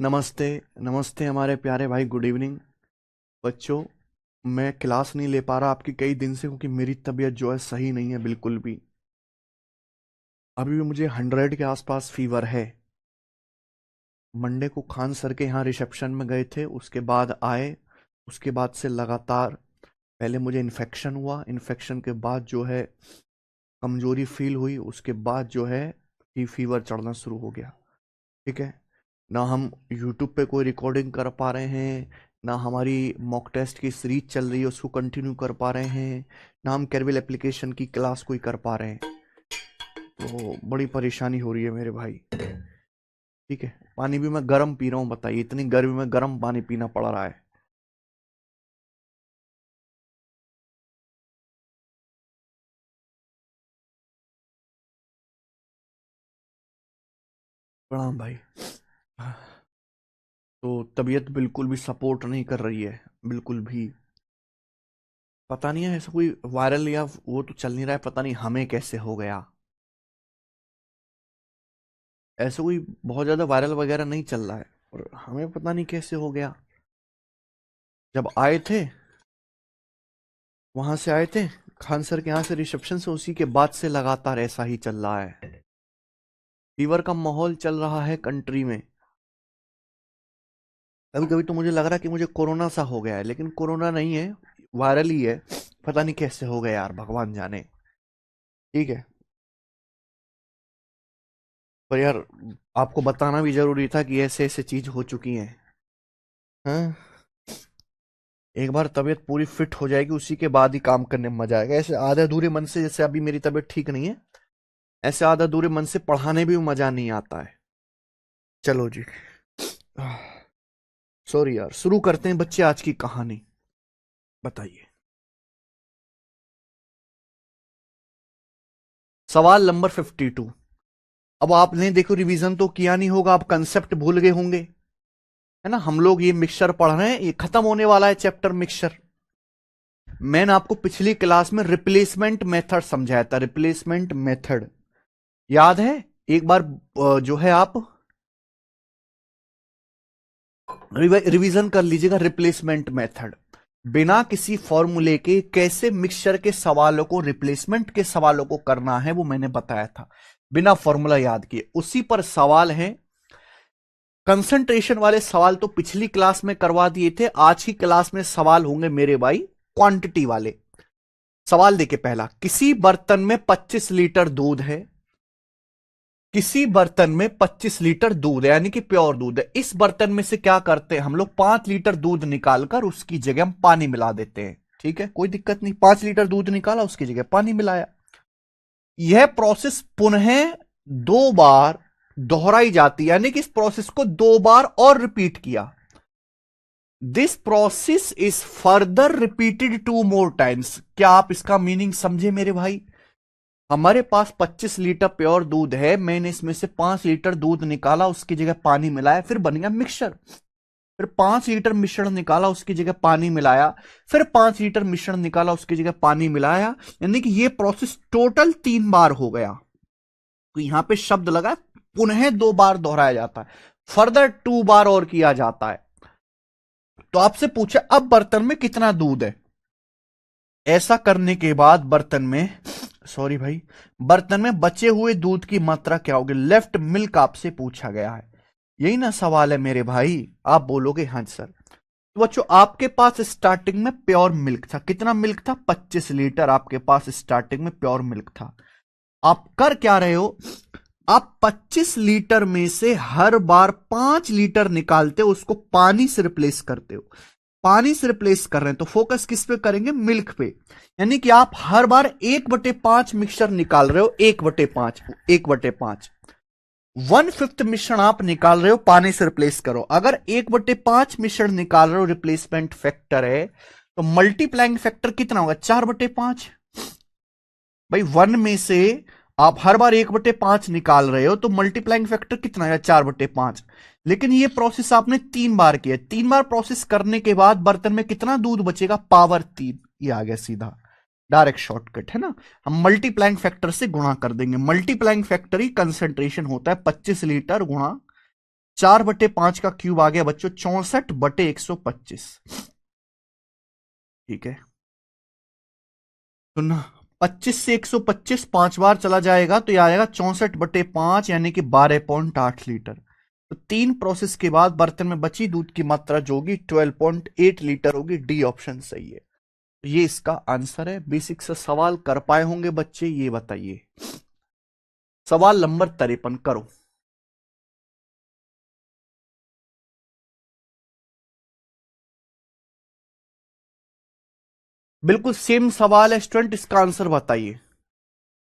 नमस्ते। नमस्ते हमारे प्यारे भाई, गुड इवनिंग बच्चों। मैं क्लास नहीं ले पा रहा आपकी कई दिन से, क्योंकि मेरी तबीयत जो है सही नहीं है बिल्कुल भी। अभी भी मुझे 100 के आसपास फीवर है। मंडे को खान सर के यहाँ रिसेप्शन में गए थे, उसके बाद आए। उसके बाद से लगातार पहले मुझे इन्फेक्शन हुआ, इन्फेक्शन के बाद जो है कमजोरी फील हुई, उसके बाद जो है फीवर चढ़ना शुरू हो गया। ठीक है। ना हम यूट्यूब पे कोई रिकॉर्डिंग कर पा रहे हैं, ना हमारी मॉक टेस्ट की सीरीज चल रही है उसको कंटिन्यू कर पा रहे हैं, ना हम कैरविल एप्लीकेशन की क्लास कोई कर पा रहे हैं। तो बड़ी परेशानी हो रही है मेरे भाई। ठीक है। पानी भी मैं गर्म पी रहा हूँ, बताइए, इतनी गर्मी में गर्म पानी पीना पड़ रहा है। प्रणाम भाई। तो तबीयत बिल्कुल भी सपोर्ट नहीं कर रही है, बिल्कुल भी। पता नहीं है, ऐसा कोई वायरल या वो तो चल नहीं रहा है, पता नहीं हमें कैसे हो गया। ऐसा कोई बहुत ज्यादा वायरल वगैरह नहीं चल रहा है, और हमें पता नहीं कैसे हो गया। जब आए थे, वहां से आए थे खान सर के यहाँ से रिसेप्शन से, उसी के बाद से लगातार ऐसा ही चल रहा है। फीवर का माहौल चल रहा है कंट्री में। कभी कभी तो मुझे लग रहा है कि मुझे कोरोना सा हो गया है, लेकिन कोरोना नहीं है, वायरल ही है। पता नहीं कैसे हो गया यार, भगवान जाने। ठीक है। पर यार, आपको बताना भी जरूरी था कि ऐसे ऐसे चीज हो चुकी हैं। हाँ। एक बार तबीयत पूरी फिट हो जाएगी, उसी के बाद ही काम करने में मजा आएगा। ऐसे आधे अधूरे मन से, जैसे अभी मेरी तबीयत ठीक नहीं है, ऐसे आधा अधूरे मन से पढ़ाने भी मजा नहीं आता है। चलो जी। सॉरी यार, शुरू करते हैं बच्चे आज की कहानी। बताइए। सवाल नंबर 52। अब आपने देखो रिवीजन तो किया नहीं होगा, आप कंसेप्ट भूल गए होंगे, है ना। हम लोग ये मिक्सचर पढ़ रहे हैं, ये खत्म होने वाला है चैप्टर मिक्सचर। मैंने आपको पिछली क्लास में रिप्लेसमेंट मेथड समझाया था, रिप्लेसमेंट मेथड याद है? एक बार जो है आप रिवीजन कर लीजिएगा। रिप्लेसमेंट मेथड, बिना किसी फॉर्मूले के कैसे मिक्सचर के सवालों को, रिप्लेसमेंट के सवालों को करना है, वो मैंने बताया था। बिना फॉर्मूला याद किए उसी पर सवाल है। कंसंट्रेशन वाले सवाल तो पिछली क्लास में करवा दिए थे, आज की क्लास में सवाल होंगे मेरे भाई क्वांटिटी वाले। सवाल देखिए पहला, किसी बर्तन में 25 लीटर दूध है। किसी बर्तन में 25 लीटर दूध है, यानी कि प्योर दूध है। इस बर्तन में से क्या करते हैं हम लोग, 5 लीटर दूध निकालकर उसकी जगह हम पानी मिला देते हैं। ठीक है, कोई दिक्कत नहीं। 5 लीटर दूध निकाला, उसकी जगह पानी मिलाया। यह प्रोसेस पुनः 2 बार दोहराई जाती है, यानी कि इस प्रोसेस को 2 बार और रिपीट किया। This process is further repeated 2 more times। क्या आप इसका मीनिंग समझे मेरे भाई? हमारे पास 25 लीटर प्योर दूध है, मैंने इसमें से 5 लीटर दूध निकाला, उसकी जगह पानी मिलाया, फिर बन गया मिक्सचर। फिर 5 लीटर मिश्रण निकाला, उसकी जगह पानी मिलाया, फिर 5 लीटर मिश्रण निकाला, उसकी जगह पानी मिलाया। यानी कि ये प्रोसेस टोटल 3 बार हो गया। तो यहां पे शब्द लगा पुनः 2 बार दोहराया जाता है, फर्दर 2 बार और किया जाता है। तो आपसे पूछे अब बर्तन में कितना दूध है। ऐसा करने के बाद बर्तन में, सॉरी भाई, बर्तन में बचे हुए दूध की मात्रा क्या होगी, लेफ्ट मिल्क आपसे पूछा गया है। यही ना सवाल है मेरे भाई? आप बोलोगे हाँ सर। तो बच्चों, आपके पास स्टार्टिंग में प्योर मिल्क था, कितना मिल्क था, 25 लीटर आपके पास स्टार्टिंग में प्योर मिल्क था। आप कर क्या रहे हो, आप 25 लीटर में से हर बार 5 लीटर निकालते हो, उसको पानी से रिप्लेस करते हो। पानी से रिप्लेस कर रहे हैं तो फोकस किस पे करेंगे, मिल्क पे। यानी कि आप हर बार 1/5 मिक्सचर निकाल रहे हो, 1/5, 1/5, 1/5 मिश्रण आप निकाल रहे हो, पानी से रिप्लेस करो। अगर 1/5 मिश्रण निकाल रहे हो, रिप्लेसमेंट फैक्टर है, तो मल्टीप्लाइंग फैक्टर कितना होगा, 4/5। भाई 1 में से आप हर बार 1/5 निकाल रहे हो, तो मल्टीप्लाइंग फैक्टर कितना है, 4/5। लेकिन ये प्रोसेस आपने 3 बार किया, 3 बार प्रोसेस करने के बाद बर्तन में कितना दूध बचेगा, पावर 3। ये आ गया सीधा, डायरेक्ट शॉर्टकट है ना। हम मल्टीप्लाइंग फैक्टर से गुणा कर देंगे। मल्टीप्लाइंग फैक्टर ही कंसेंट्रेशन होता है, 25 लीटर गुणा 4/5 का क्यूब आ गया बच्चों 64/125। ठीक है, तो ना 25 से 125 5 बार चला जाएगा तो यह आएगा 64/5 यानी कि 12.8 लीटर। तो 3 प्रोसेस के बाद बर्तन में बची दूध की मात्रा जो होगी 12.8 लीटर होगी। डी ऑप्शन सही है, तो ये इसका आंसर है। बेसिक से सवाल कर पाए होंगे बच्चे, ये बताइए। सवाल नंबर 53 करो। बिल्कुल सेम सवाल है स्टूडेंट, इसका आंसर बताइए।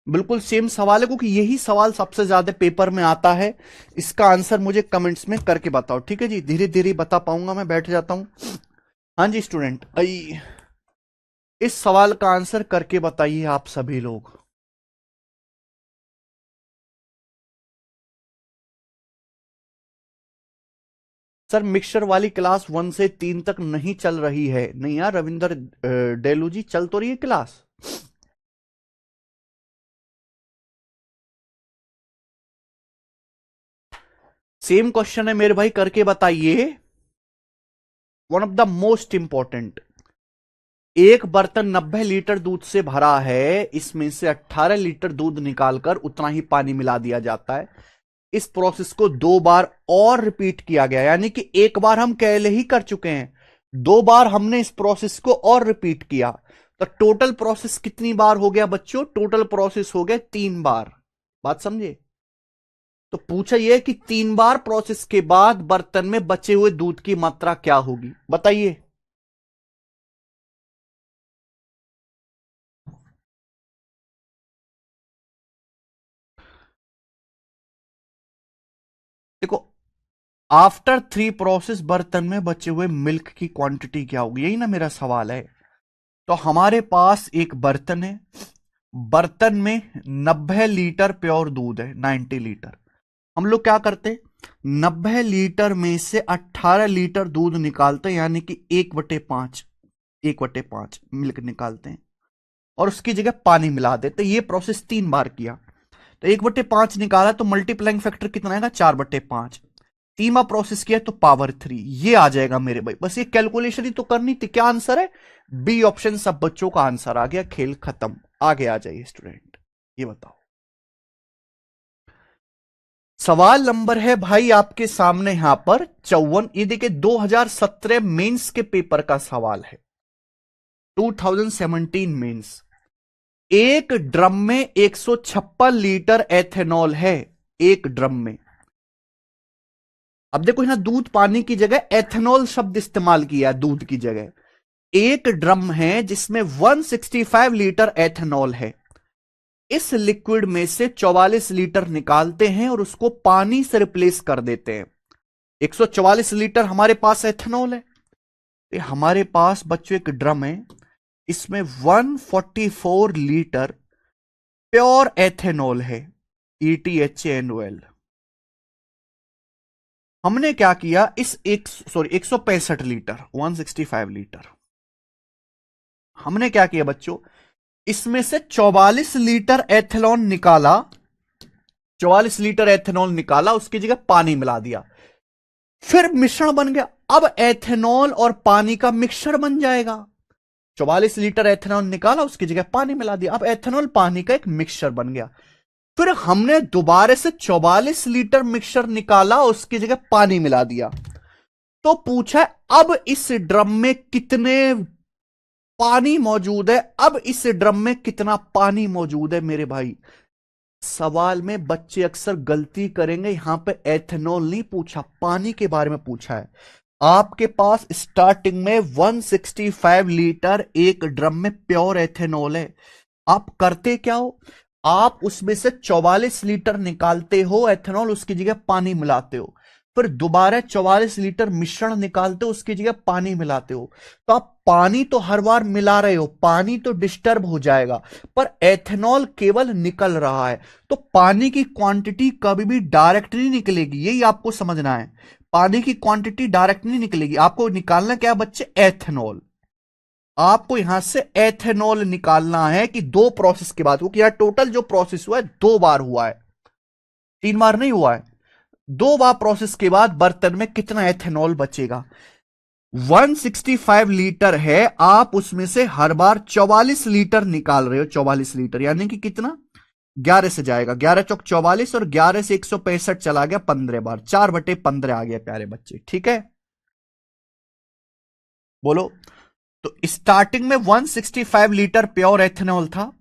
बिल्कुल सेम सवाल है क्योंकि यही सवाल सबसे ज्यादा पेपर में आता है। इसका आंसर मुझे कमेंट्स में करके बताओ, ठीक है जी। धीरे धीरे बता पाऊंगा, मैं बैठ जाता हूं। हाँ जी स्टूडेंट, इस सवाल का आंसर करके बताइए आप सभी लोग। सर मिक्सचर वाली क्लास 1 से 3 तक नहीं चल रही है। नहीं यार रविंदर डेलू जी, चल तो रही है क्लास। सेम क्वेश्चन है मेरे भाई, करके बताइए। One of the most important. एक बर्तन 90 लीटर दूध से भरा है, इसमें से 18 लीटर दूध निकालकर उतना ही पानी मिला दिया जाता है। इस प्रोसेस को 2 बार और रिपीट किया गया, यानी कि एक बार हम पहले ही कर चुके हैं, 2 बार हमने इस प्रोसेस को और रिपीट किया। तो टोटल प्रोसेस कितनी बार हो गया बच्चों? टोटल प्रोसेस हो गया 3 बार। बात समझे? तो पूछा यह कि 3 बार प्रोसेस के बाद बर्तन में बचे हुए दूध की मात्रा क्या होगी, बताइए। देखो, आफ्टर 3 प्रोसेस बर्तन में बचे हुए मिल्क की क्वांटिटी क्या होगी, यही ना मेरा सवाल है। तो हमारे पास एक बर्तन है, बर्तन में 90 लीटर प्योर दूध है, 90 लीटर। हम लोग क्या करते, 90 लीटर में से 18 लीटर दूध निकालते हैं, यानी कि 1/5, 1/5 मिल्क निकालते हैं और उसकी जगह पानी मिला देते। ये प्रोसेस 3 बार किया, तो 1/5 निकाला तो मल्टीप्लाइंग फैक्टर कितना आएगा? 4/5। 3 बार प्रोसेस किया तो पावर 3, ये आ जाएगा मेरे भाई। बस ये कैलकुलेशन ही तो करनी थी। क्या आंसर है? बी ऑप्शन सब बच्चों का आंसर आ गया, खेल खत्म। आगे आ जाइए स्टूडेंट, ये बताओ। सवाल नंबर है भाई आपके सामने यहां पर 54। ये देखिए 2017 मेंस के पेपर का सवाल है, 2017 मेंस। एक ड्रम में 156 लीटर एथेनॉल है, एक ड्रम में। अब देखो यहां दूध पानी की जगह एथेनॉल शब्द इस्तेमाल किया, दूध की जगह। एक ड्रम है जिसमें 165 लीटर एथेनॉल है। इस लिक्विड में से 44 लीटर निकालते हैं और उसको पानी से रिप्लेस कर देते हैं। 144 लीटर हमारे पास एथेनॉल है। तो हमारे पास बच्चों एक ड्रम है, इसमें 144 लीटर प्योर एथेनॉल है, ETHANOL। हमने क्या किया, इस 165 लीटर, 165 लीटर, हमने क्या किया बच्चों, इसमें से 44 लीटर एथेनॉल निकाला, 44 लीटर एथेनॉल निकाला, उसकी जगह पानी मिला दिया, फिर मिश्रण बन गया। अब एथेनॉल और पानी का मिक्सचर बन जाएगा। 44 लीटर एथेनॉल निकाला, उसकी जगह पानी मिला दिया, अब एथेनॉल पानी का एक मिक्सचर बन गया। फिर हमने दोबारा से 44 लीटर मिक्सचर निकाला, उसकी जगह पानी मिला दिया। तो पूछा अब इस ड्रम में कितने पानी मौजूद है, अब इस ड्रम में कितना पानी मौजूद है मेरे भाई। सवाल में बच्चे अक्सर गलती करेंगे, यहां पे एथेनॉल नहीं पूछा, पानी के बारे में पूछा है। आपके पास स्टार्टिंग में 165 लीटर एक ड्रम में प्योर एथेनॉल है। आप करते क्या हो, आप उसमें से 44 लीटर निकालते हो एथेनॉल, उसकी जगह पानी मिलाते हो, फिर दोबारा 44 लीटर मिश्रण निकालते हो, उसकी जगह पानी मिलाते हो। तो आप पानी तो हर बार मिला रहे हो, पानी तो डिस्टर्ब हो जाएगा, पर एथेनॉल केवल निकल रहा है। तो पानी की क्वांटिटी कभी भी डायरेक्ट नहीं निकलेगी, यही आपको समझना है। पानी की क्वांटिटी डायरेक्ट नहीं निकलेगी, आपको निकालना क्या बच्चे, एथेनॉल। आपको यहां से एथेनॉल निकालना है कि 2 प्रोसेस के बाद, क्योंकि यहां टोटल जो प्रोसेस हुआ है 2 बार हुआ है, 3 बार नहीं हुआ है। 2 बार प्रोसेस के बाद बर्तन में कितना एथेनॉल बचेगा? 165 लीटर है, आप उसमें से हर बार 44 लीटर निकाल रहे हो। 44 लीटर यानी कि कितना? 11 से जाएगा, 11 चौक 44 और 11 से 165 चला गया 15 बार, 4/15 आ गया प्यारे बच्चे। ठीक है, बोलो। तो स्टार्टिंग में 165 लीटर प्योर एथेनॉल था,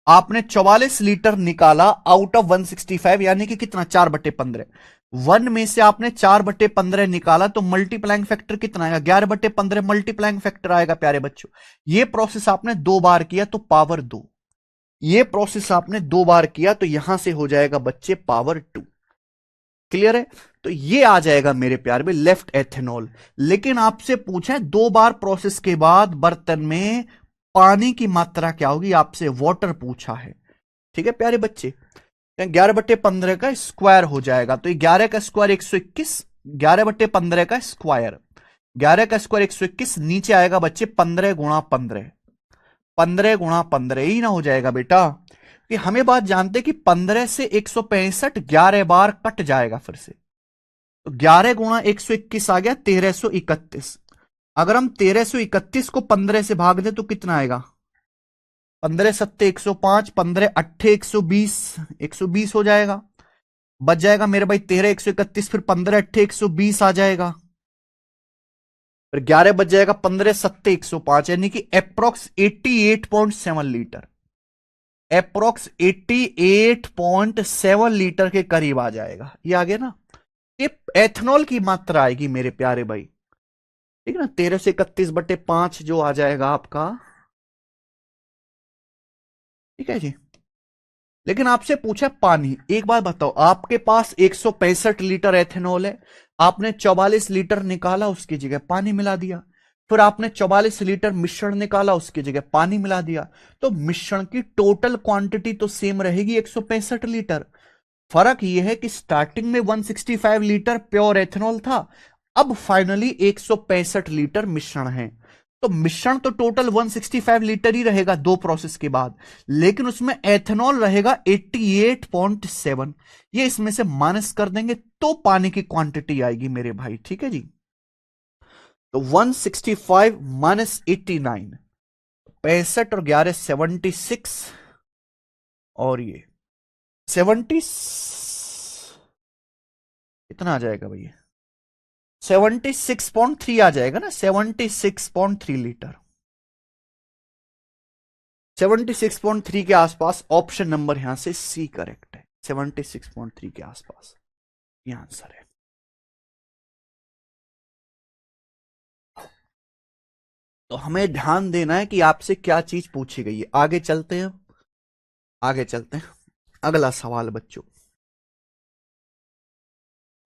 आपने 44 लीटर निकाला आउट ऑफ 165, यानी कि कितना? 4/15। 1 में से आपने 4/15 निकाला तो मल्टीप्लाइंग फैक्टर कितना आएगा? 11/15 मल्टीप्लाइंग फैक्टर आएगा प्यारे बच्चों। ये प्रोसेस आपने 2 बार किया तो पावर 2। ये प्रोसेस आपने 2 बार किया तो यहां से हो जाएगा बच्चे पावर 2। क्लियर है? तो ये आ जाएगा मेरे प्यार में लेफ्ट एथेनॉल। लेकिन आपसे पूछे 2 बार प्रोसेस के बाद बर्तन में पानी की मात्रा क्या होगी, आपसे वाटर पूछा है। ठीक है प्यारे बच्चे, 11/15 का स्क्वायर हो जाएगा, तो 11 का स्क्वायर 121, 11/15 का स्क्वायर, 11 का स्क्वायर 121, नीचे आएगा बच्चे 15 गुणा 15, 15 गुणा 15, ही ना हो जाएगा बेटा। कि हमें बात जानते कि 15 से 165 11 बार कट जाएगा फिर से, तो 11 गुणा 121 आ गया 1331। अगर हम 1331 को 15 से भाग दें तो कितना आएगा? 15 सत्ते 105, 15 अट्ठे 120, 120 हो जाएगा। बच जाएगा मेरे भाई 13 131, फिर 15 अट्ठे 120 आ जाएगा, फिर 11 बच जाएगा 15 सत्ते 105, यानी कि अप्रोक्स 88.7 लीटर, अप्रोक्स 88.7 लीटर के करीब आ जाएगा। ये आ गया ना, ये एथनॉल की मात्रा आएगी मेरे प्यारे भाई। ठीक है ना, 1331/5 जो आ जाएगा आपका। ठीक है जी। लेकिन आपसे पूछा पानी, एक बात बताओ, आपके पास 165 लीटर एथेनॉल है, आपने 44 लीटर निकाला, उसकी जगह पानी मिला दिया, फिर आपने 44 लीटर मिश्रण निकाला, उसकी जगह पानी मिला दिया, तो मिश्रण की टोटल क्वांटिटी तो सेम रहेगी 165 लीटर। फर्क यह है कि स्टार्टिंग में 165 लीटर प्योर एथेनॉल था, अब फाइनली 165 लीटर मिश्रण है, तो मिश्रण तो टोटल 165 लीटर ही रहेगा 2 प्रोसेस के बाद, लेकिन उसमें एथेनॉल रहेगा 88.7। ये इसमें से माइनस कर देंगे तो पानी की क्वांटिटी आएगी मेरे भाई। ठीक है जी, तो 165 माइनस 89, 65 और 11 76, और ये 70 कितना आ जाएगा भैया? 76.3 आ जाएगा ना, 76.3 लीटर, 76.3 के आसपास। ऑप्शन नंबर यहां से सी करेक्ट है, 76.3 के आसपास ये आंसर है। तो हमें ध्यान देना है कि आपसे क्या चीज पूछी गई है। आगे चलते हैं, आगे चलते हैं, अगला सवाल बच्चों,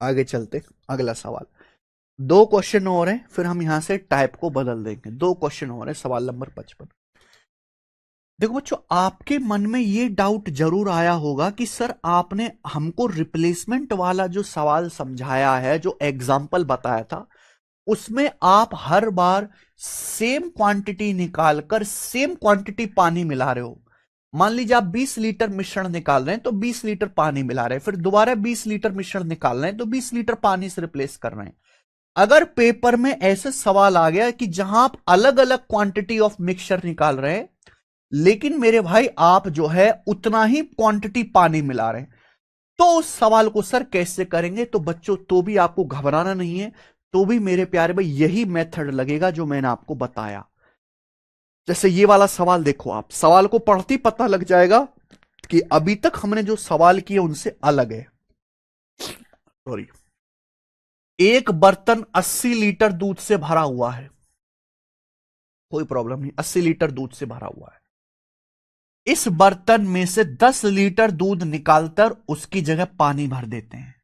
आगे चलते हैं, अगला सवाल। 2 क्वेश्चन और हैं, फिर हम यहां से टाइप को बदल देंगे। 2 क्वेश्चन और हैं, सवाल नंबर 55। देखो बच्चों, आपके मन में ये डाउट जरूर आया होगा कि सर आपने हमको रिप्लेसमेंट वाला जो सवाल समझाया है, जो एग्जाम्पल बताया था, उसमें आप हर बार सेम क्वांटिटी निकालकर सेम क्वांटिटी पानी मिला रहे हो। मान लीजिए आप 20 लीटर मिश्रण निकाल रहे हैं तो 20 लीटर पानी मिला रहे हैं, फिर दोबारा 20 लीटर मिश्रण निकाल रहे हैं तो 20 लीटर पानी से रिप्लेस कर रहे हैं। अगर पेपर में ऐसे सवाल आ गया कि जहां आप अलग अलग क्वांटिटी ऑफ मिक्सचर निकाल रहे हैं, लेकिन मेरे भाई आप जो है उतना ही क्वांटिटी पानी मिला रहे हैं, तो उस सवाल को सर कैसे करेंगे? तो बच्चों, तो भी आपको घबराना नहीं है, तो भी मेरे प्यारे भाई यही मेथड लगेगा जो मैंने आपको बताया। जैसे ये वाला सवाल देखो, आप सवाल को पढ़ते ही पता लग जाएगा कि अभी तक हमने जो सवाल किए उनसे अलग है। सॉरी, एक बर्तन 80 लीटर दूध से भरा हुआ है, कोई प्रॉब्लम नहीं, 80 लीटर दूध से भरा हुआ है। इस बर्तन में से 10 लीटर दूध निकालकर उसकी जगह पानी भर देते हैं।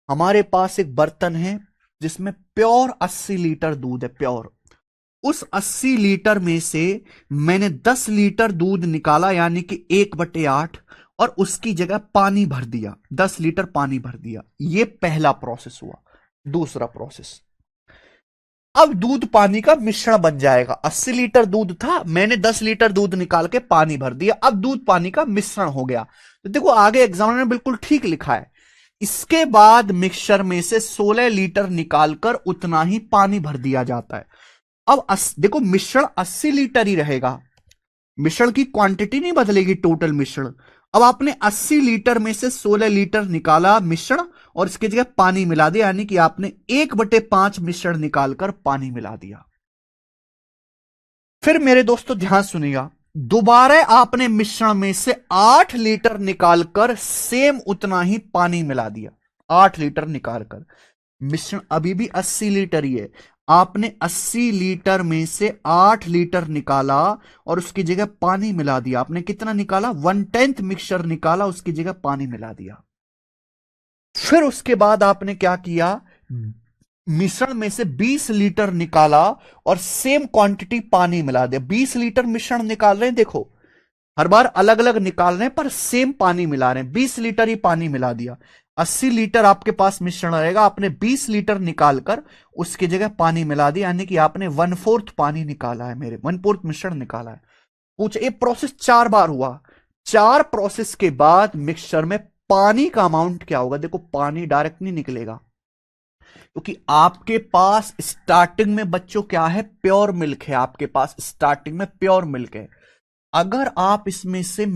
हमारे पास एक बर्तन है जिसमें प्योर 80 लीटर दूध है, प्योर। उस 80 लीटर में से मैंने 10 लीटर दूध निकाला, यानी कि 1/8, और उसकी जगह पानी भर दिया, 10 लीटर पानी भर दिया। यह पहला प्रोसेस हुआ। दूसरा प्रोसेस, अब दूध पानी का मिश्रण बन जाएगा। 80 लीटर दूध था, मैंने 10 लीटर दूध निकाल के पानी भर दिया, अब दूध पानी का मिश्रण हो गया। तो देखो आगे एग्जामिनर ने बिल्कुल ठीक लिखा है इसके बाद मिक्सचर में से 16 लीटर निकालकर उतना ही पानी भर दिया जाता है। अब देखो मिश्रण 80 लीटर ही रहेगा, मिश्रण की क्वांटिटी नहीं बदलेगी, टोटल मिश्रण। अब आपने 80 लीटर में से 16 लीटर निकाला मिश्रण और इसकी जगह पानी मिला दिया, यानी कि आपने 1/5 मिश्रण निकालकर पानी मिला दिया। फिर मेरे दोस्तों ध्यान सुनिएगा, दोबारा आपने मिश्रण में से 8 लीटर निकालकर सेम उतना ही पानी मिला दिया। 8 लीटर निकालकर, मिश्रण अभी भी 80 लीटर ही है, आपने 80 लीटर में से 8 लीटर निकाला और उसकी जगह पानी मिला दिया। आपने कितना निकाला? 1/10 मिक्सचर निकाला, उसकी जगह पानी मिला दिया। फिर उसके बाद आपने क्या किया? मिश्रण में से 20 लीटर निकाला और सेम क्वांटिटी पानी मिला दिया। 20 लीटर मिश्रण निकाल रहे हैं, देखो हर बार अलग अलग निकाल रहे हैं पर सेम पानी मिला रहे हैं। 20 लीटर ही पानी मिला दिया। 80 लीटर आपके पास मिश्रण रहेगा, आपने 20 लीटर निकालकर उसकी जगह पानी मिला दिया, यानी कि आपने 1/4 पानी निकाला है, मेरे 1/4 मिश्रण निकाला है। पूछे ये प्रोसेस 4 बार हुआ, 4 प्रोसेस के बाद मिक्सचर में पानी का अमाउंट क्या होगा? देखो पानी डायरेक्ट नहीं निकलेगा, क्योंकि आपके पास स्टार्टिंग में बच्चों क्या है? प्योर मिल्क है, आपके पास स्टार्टिंग में प्योर मिल्क है। अगर आप इसमें से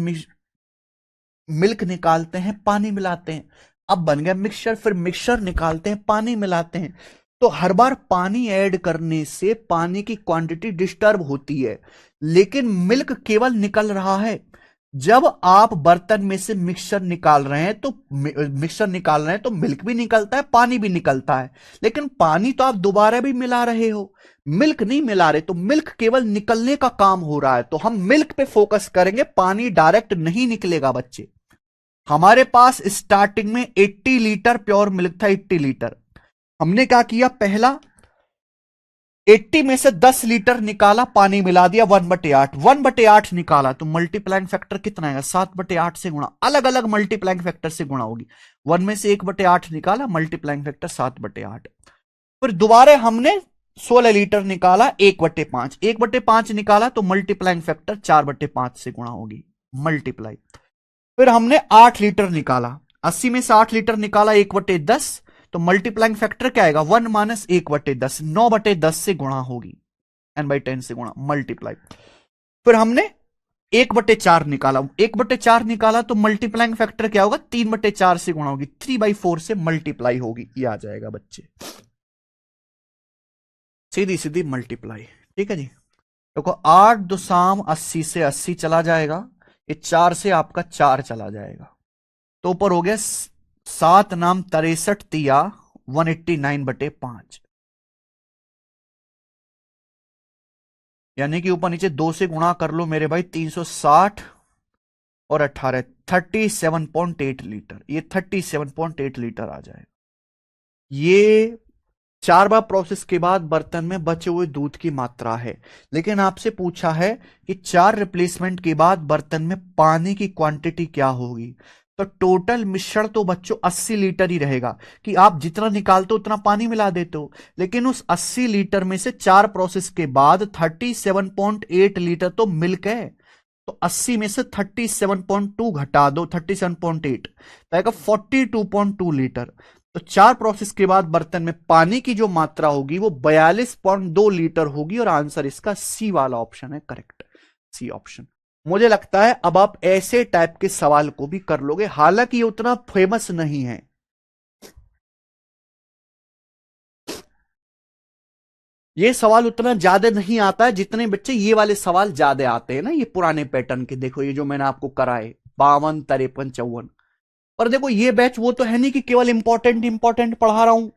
मिल्क निकालते हैं, पानी मिलाते हैं, अब बन गया मिक्सचर, फिर मिक्सचर निकालते हैं, पानी मिलाते हैं, तो हर बार पानी ऐड करने से पानी की क्वांटिटी डिस्टर्ब होती है, लेकिन मिल्क केवल निकल रहा है। जब आप बर्तन में से मिक्सचर निकाल रहे हैं तो मिल्क भी निकलता है, पानी भी निकलता है, लेकिन पानी तो आप दोबारा भी मिला रहे हो, मिल्क नहीं मिला रहे, तो मिल्क केवल निकलने का काम हो रहा है। तो हम मिल्क पे फोकस करेंगे, पानी डायरेक्ट नहीं निकलेगा बच्चे। हमारे पास स्टार्टिंग में 80 लीटर प्योर मिल्क था, 80 लीटर। हमने क्या किया? पहला 80 में से 10 लीटर निकाला, पानी मिला दिया, 1/8 1/8 निकाला, तो मल्टीप्लाइंग फैक्टर कितना आएगा? 7/8 से गुणा, अलग अलग मल्टीप्लाइंग फैक्टर से गुणा होगी। 1 में से 1/8 निकाला, मल्टीप्लाइंग फैक्टर 7/8। फिर दोबारा हमने 16 लीटर निकाला, 1/5 1/5 निकाला, तो मल्टीप्लाइंग फैक्टर 4/5 से गुणा होगी, मल्टीप्लाई। फिर हमने 8 लीटर निकाला, 80 में से 8 लीटर निकाला, 1/10, तो मल्टीप्लाइंग फैक्टर क्या आएगा? 1 माइनस 1/10, 9/10 से गुणा होगी, n/10 से गुणा, मल्टीप्लाई। फिर हमने 1/4 निकाला, 1/4 निकाला, तो मल्टीप्लाइंग फैक्टर क्या होगा? 3/4 से गुणा होगी, 3/4 से मल्टीप्लाई होगी, ये आ जाएगा बच्चे, सीधी सीधी मल्टीप्लाई। ठीक है जी। देखो 8 दुसाम 80 से 80 चला जाएगा, ये 4 से आपका 4 चला जाएगा, तो ऊपर हो गया 7 नाम 63 तिया 189/5, यानी कि ऊपर नीचे 2 से गुणा कर लो मेरे भाई, 360 और 18 37.8 लीटर, ये 37.8 लीटर आ जाएगा। ये 4 बार प्रोसेस के बाद बर्तन में बचे हुए दूध की मात्रा है। लेकिन आपसे पूछा है कि 4 रिप्लेसमेंट के बाद बर्तन में पानी की क्वांटिटी क्या होगी, तो टोटल मिश्रण तो बच्चों 80 लीटर ही रहेगा, कि आप जितना निकालते हो उतना पानी मिला देते हो, लेकिन उस 80 लीटर में से 4 प्रोसेस के बाद 37.8 लीटर तो मिल्क है, तो 80 में से 37.2 घटा दो, 37.8 तो 42.2 लीटर। तो 4 प्रोसेस के बाद बर्तन में पानी की जो मात्रा होगी वो 42.2 लीटर होगी, और आंसर इसका सी वाला ऑप्शन है करेक्ट, सी ऑप्शन। मुझे लगता है अब आप ऐसे टाइप के सवाल को भी कर लोगे, हालांकि ये उतना फेमस नहीं है। ये सवाल उतना ज्यादा नहीं आता है जितने बच्चे ये वाले सवाल ज्यादा आते हैं ना, ये पुराने पैटर्न के। देखो ये जो मैंने आपको कराए 52, 53, 54, पर देखो ये बैच वो तो है नहीं कि केवल इंपॉर्टेंट इंपॉर्टेंट पढ़ा रहा हूं,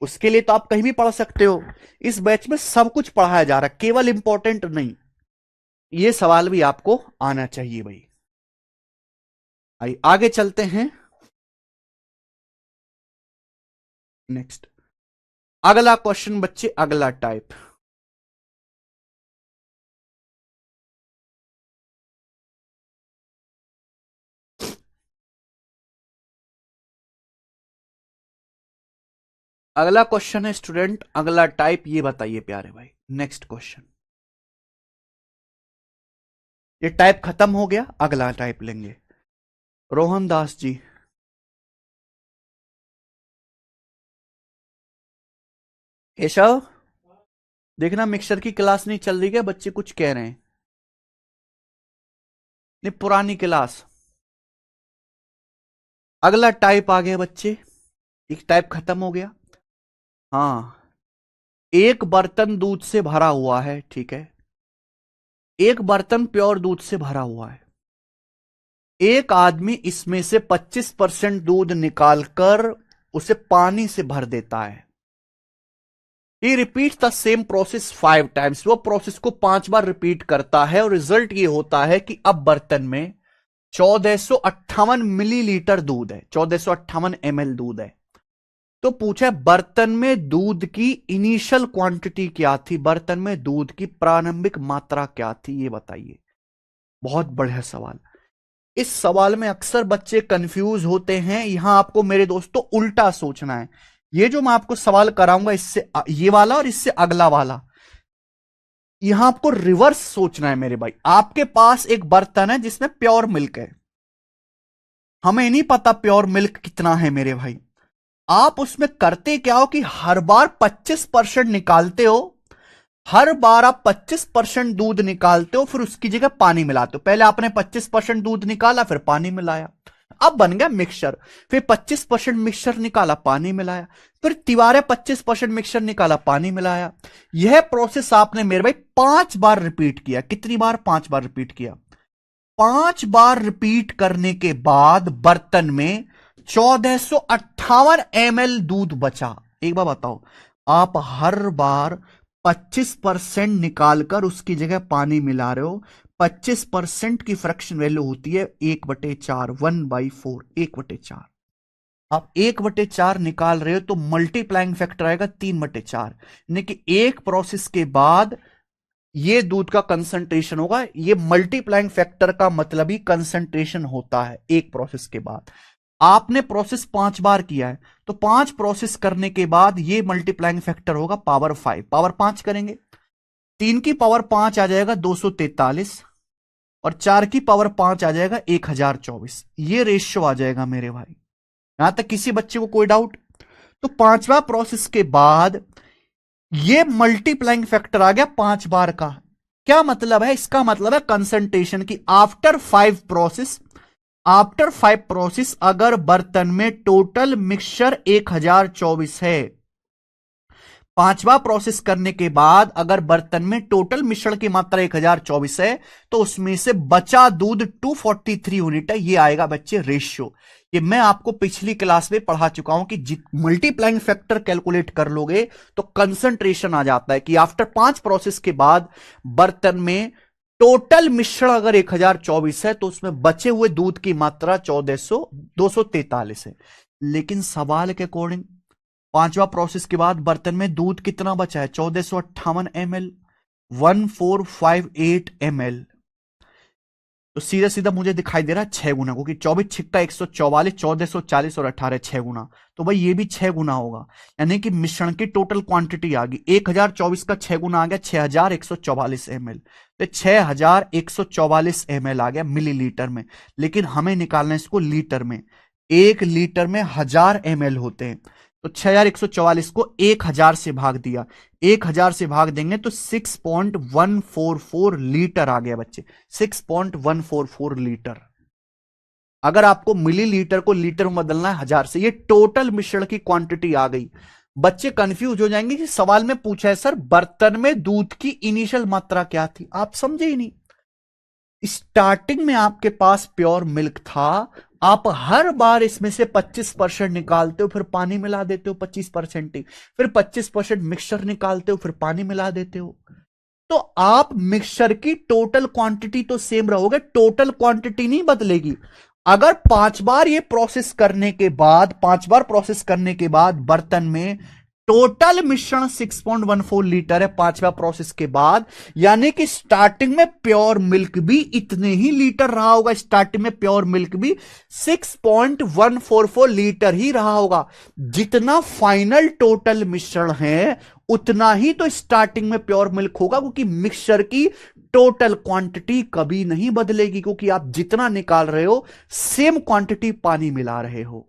उसके लिए तो आप कहीं भी पढ़ सकते हो। इस बैच में सब कुछ पढ़ाया जा रहा है, केवल इंपॉर्टेंट नहीं। ये सवाल भी आपको आना चाहिए भाई। आइए आगे चलते हैं। नेक्स्ट अगला क्वेश्चन बच्चे, अगला टाइप। अगला क्वेश्चन है स्टूडेंट, अगला टाइप ये बताइए प्यारे भाई। नेक्स्ट क्वेश्चन, ये टाइप खत्म हो गया, अगला टाइप लेंगे। रोहन दास जी, केशव, देखना मिक्सचर की क्लास नहीं चल रही है, बच्चे कुछ कह रहे हैं। नहीं, पुरानी क्लास। अगला टाइप आ गया बच्चे, एक टाइप खत्म हो गया। हाँ, एक बर्तन दूध से भरा हुआ है, ठीक है। एक बर्तन प्योर दूध से भरा हुआ है। एक आदमी इसमें से 25% दूध निकालकर उसे पानी से भर देता है। He repeat the same process 5 times. वो प्रोसेस को 5 बार रिपीट करता है और रिजल्ट ये होता है कि अब बर्तन में 1458 मिलीलीटर दूध है, 1458 ml दूध है। तो पूछा बर्तन में दूध की इनिशियल क्वांटिटी क्या थी, बर्तन में दूध की प्रारंभिक मात्रा क्या थी, ये बताइए। बहुत बढ़िया सवाल। इस सवाल में अक्सर बच्चे कंफ्यूज होते हैं। यहां आपको मेरे दोस्तों उल्टा सोचना है। ये जो मैं आपको सवाल कराऊंगा, इससे ये वाला और इससे अगला वाला, यहां आपको रिवर्स सोचना है मेरे भाई। आपके पास एक बर्तन है जिसमें प्योर मिल्क है। हमें नहीं पता प्योर मिल्क कितना है मेरे भाई। आप उसमें करते क्या हो कि हर बार 25% निकालते हो। हर बार आप 25% दूध निकालते हो, फिर उसकी जगह पानी मिलाते हो। पहले आपने 25% दूध निकाला, फिर पानी मिलाया, अब बन गया मिक्सचर। फिर 25% मिक्सचर निकाला, पानी मिलाया, फिर तिबारे 25% मिक्सचर निकाला, पानी मिलाया। यह प्रोसेस आपने मेरे भाई 5 बार रिपीट किया। कितनी बार? 5 बार रिपीट किया। 5 बार रिपीट करने के बाद बर्तन में 1458 ml दूध बचा। एक बार बताओ, आप हर बार 25% निकालकर उसकी जगह पानी मिला रहे हो। 25% की फ्रैक्शन वैल्यू होती है 1/4, 1/4, 1/4। आप 1/4 निकाल रहे हो तो मल्टीप्लाइंग फैक्टर आएगा 3/4। यानी कि एक प्रोसेस के बाद ये दूध का कंसंट्रेशन होगा। ये मल्टीप्लाइंग फैक्टर का मतलब ही कंसंट्रेशन होता है एक प्रोसेस के बाद। आपने प्रोसेस 5 बार किया है, तो 5 प्रोसेस करने के बाद ये मल्टीप्लाइंग फैक्टर होगा पावर 5। पावर 5 करेंगे, 3 की पावर 5 आ जाएगा 243, और 4 की पावर 5 आ जाएगा 1024। ये रेशियो आ जाएगा मेरे भाई। यहां तक किसी बच्चे को कोई डाउट? तो 5वां प्रोसेस के बाद ये मल्टीप्लाइंग फैक्टर आ गया 5 बार का। क्या मतलब है? इसका मतलब है कंसंट्रेशन की आफ्टर 5 प्रोसेस अगर बर्तन में टोटल मिक्सचर 1024 है, 5वां प्रोसेस करने के बाद अगर बर्तन में टोटल मिश्रण की मात्रा 1024 है, तो उसमें से बचा दूध 243 यूनिट है। ये आएगा बच्चे रेशियो। ये मैं आपको पिछली क्लास में पढ़ा चुका हूं कि मल्टीप्लाइंग फैक्टर कैलकुलेट कर लोगे तो कंसंट्रेशन आ जाता है कि आफ्टर 5 प्रोसेस के बाद बर्तन में टोटल मिश्रण अगर 1024 है तो उसमें बचे हुए दूध की मात्रा 243 है। लेकिन सवाल के अकॉर्डिंग 5वां प्रोसेस के बाद बर्तन में दूध कितना बचा है? 1458 ml, 1458 ml। तो सीधा सीधा मुझे दिखाई दे रहा है 6 गुना, क्योंकि 24 छिक्का 144, 1440 और 18 6 गुना। तो भाई ये भी 6 गुना होगा। यानी कि मिश्रण की टोटल क्वांटिटी आ गई 1024 का 6 गुना आ गया 6144 ml। तो 6144 ml आ गया मिलीलीटर में। लेकिन हमें निकालना है इसको लीटर में। 1 लीटर में 1000 ml होते हैं। तो 6144 को 1000 से भाग दिया, 1000 से भाग देंगे तो 6.144 लीटर आ गया बच्चे। 6.144 लीटर। अगर आपको मिलीलीटर को लीटर में बदलना है 1000 से, ये टोटल मिश्रण की क्वांटिटी आ गई। बच्चे कंफ्यूज हो जाएंगे कि सवाल में पूछा है सर बर्तन में दूध की इनिशियल मात्रा क्या थी। आप समझे ही नहीं। स्टार्टिंग में आपके पास प्योर मिल्क था, आप हर बार इसमें से 25% निकालते हो, फिर पानी मिला देते हो 25% ही, फिर 25% मिक्सचर निकालते हो, फिर पानी मिला देते हो। तो आप मिक्सचर की टोटल क्वांटिटी तो सेम रहोगे, टोटल क्वांटिटी नहीं बदलेगी। अगर 5 बार ये प्रोसेस करने के बाद, 5 बार प्रोसेस करने के बाद बर्तन में टोटल मिश्रण 6.14 लीटर है 5वां प्रोसेस के बाद, यानी कि स्टार्टिंग में प्योर मिल्क भी इतने ही लीटर रहा होगा। स्टार्टिंग में प्योर मिल्क भी 6.144 लीटर ही रहा होगा। जितना फाइनल टोटल मिश्रण है उतना ही तो स्टार्टिंग में प्योर मिल्क होगा, क्योंकि मिक्सचर की टोटल क्वांटिटी कभी नहीं बदलेगी, क्योंकि आप जितना निकाल रहे हो सेम क्वांटिटी पानी मिला रहे हो।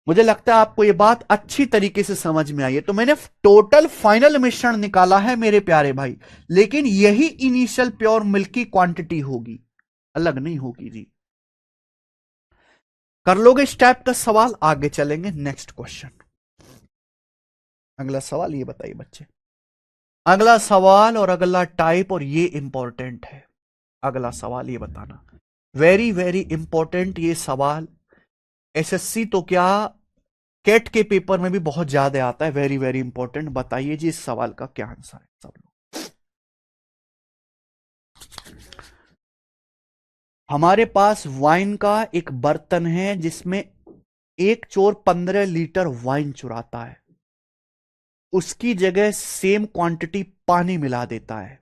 मुझे लगता है आपको यह बात अच्छी तरीके से समझ में आई है। तो मैंने टोटल फाइनल मिश्रण निकाला है मेरे प्यारे भाई, लेकिन यही इनिशियल प्योर मिल्क की क्वांटिटी होगी, अलग नहीं होगी जी। कर लोगे इस टाइप का सवाल? आगे चलेंगे नेक्स्ट क्वेश्चन। अगला सवाल ये बताइए बच्चे, अगला सवाल और अगला टाइप, और ये इंपॉर्टेंट है। अगला सवाल ये बताना, वेरी वेरी इंपॉर्टेंट ये सवाल, एसएससी तो क्या कैट के पेपर में भी बहुत ज्यादा आता है। वेरी वेरी इंपॉर्टेंट, बताइए जी इस सवाल का क्या आंसर है सब लोग। हमारे पास वाइन का एक बर्तन है जिसमें एक चोर 15 लीटर वाइन चुराता है, उसकी जगह सेम क्वांटिटी पानी मिला देता है।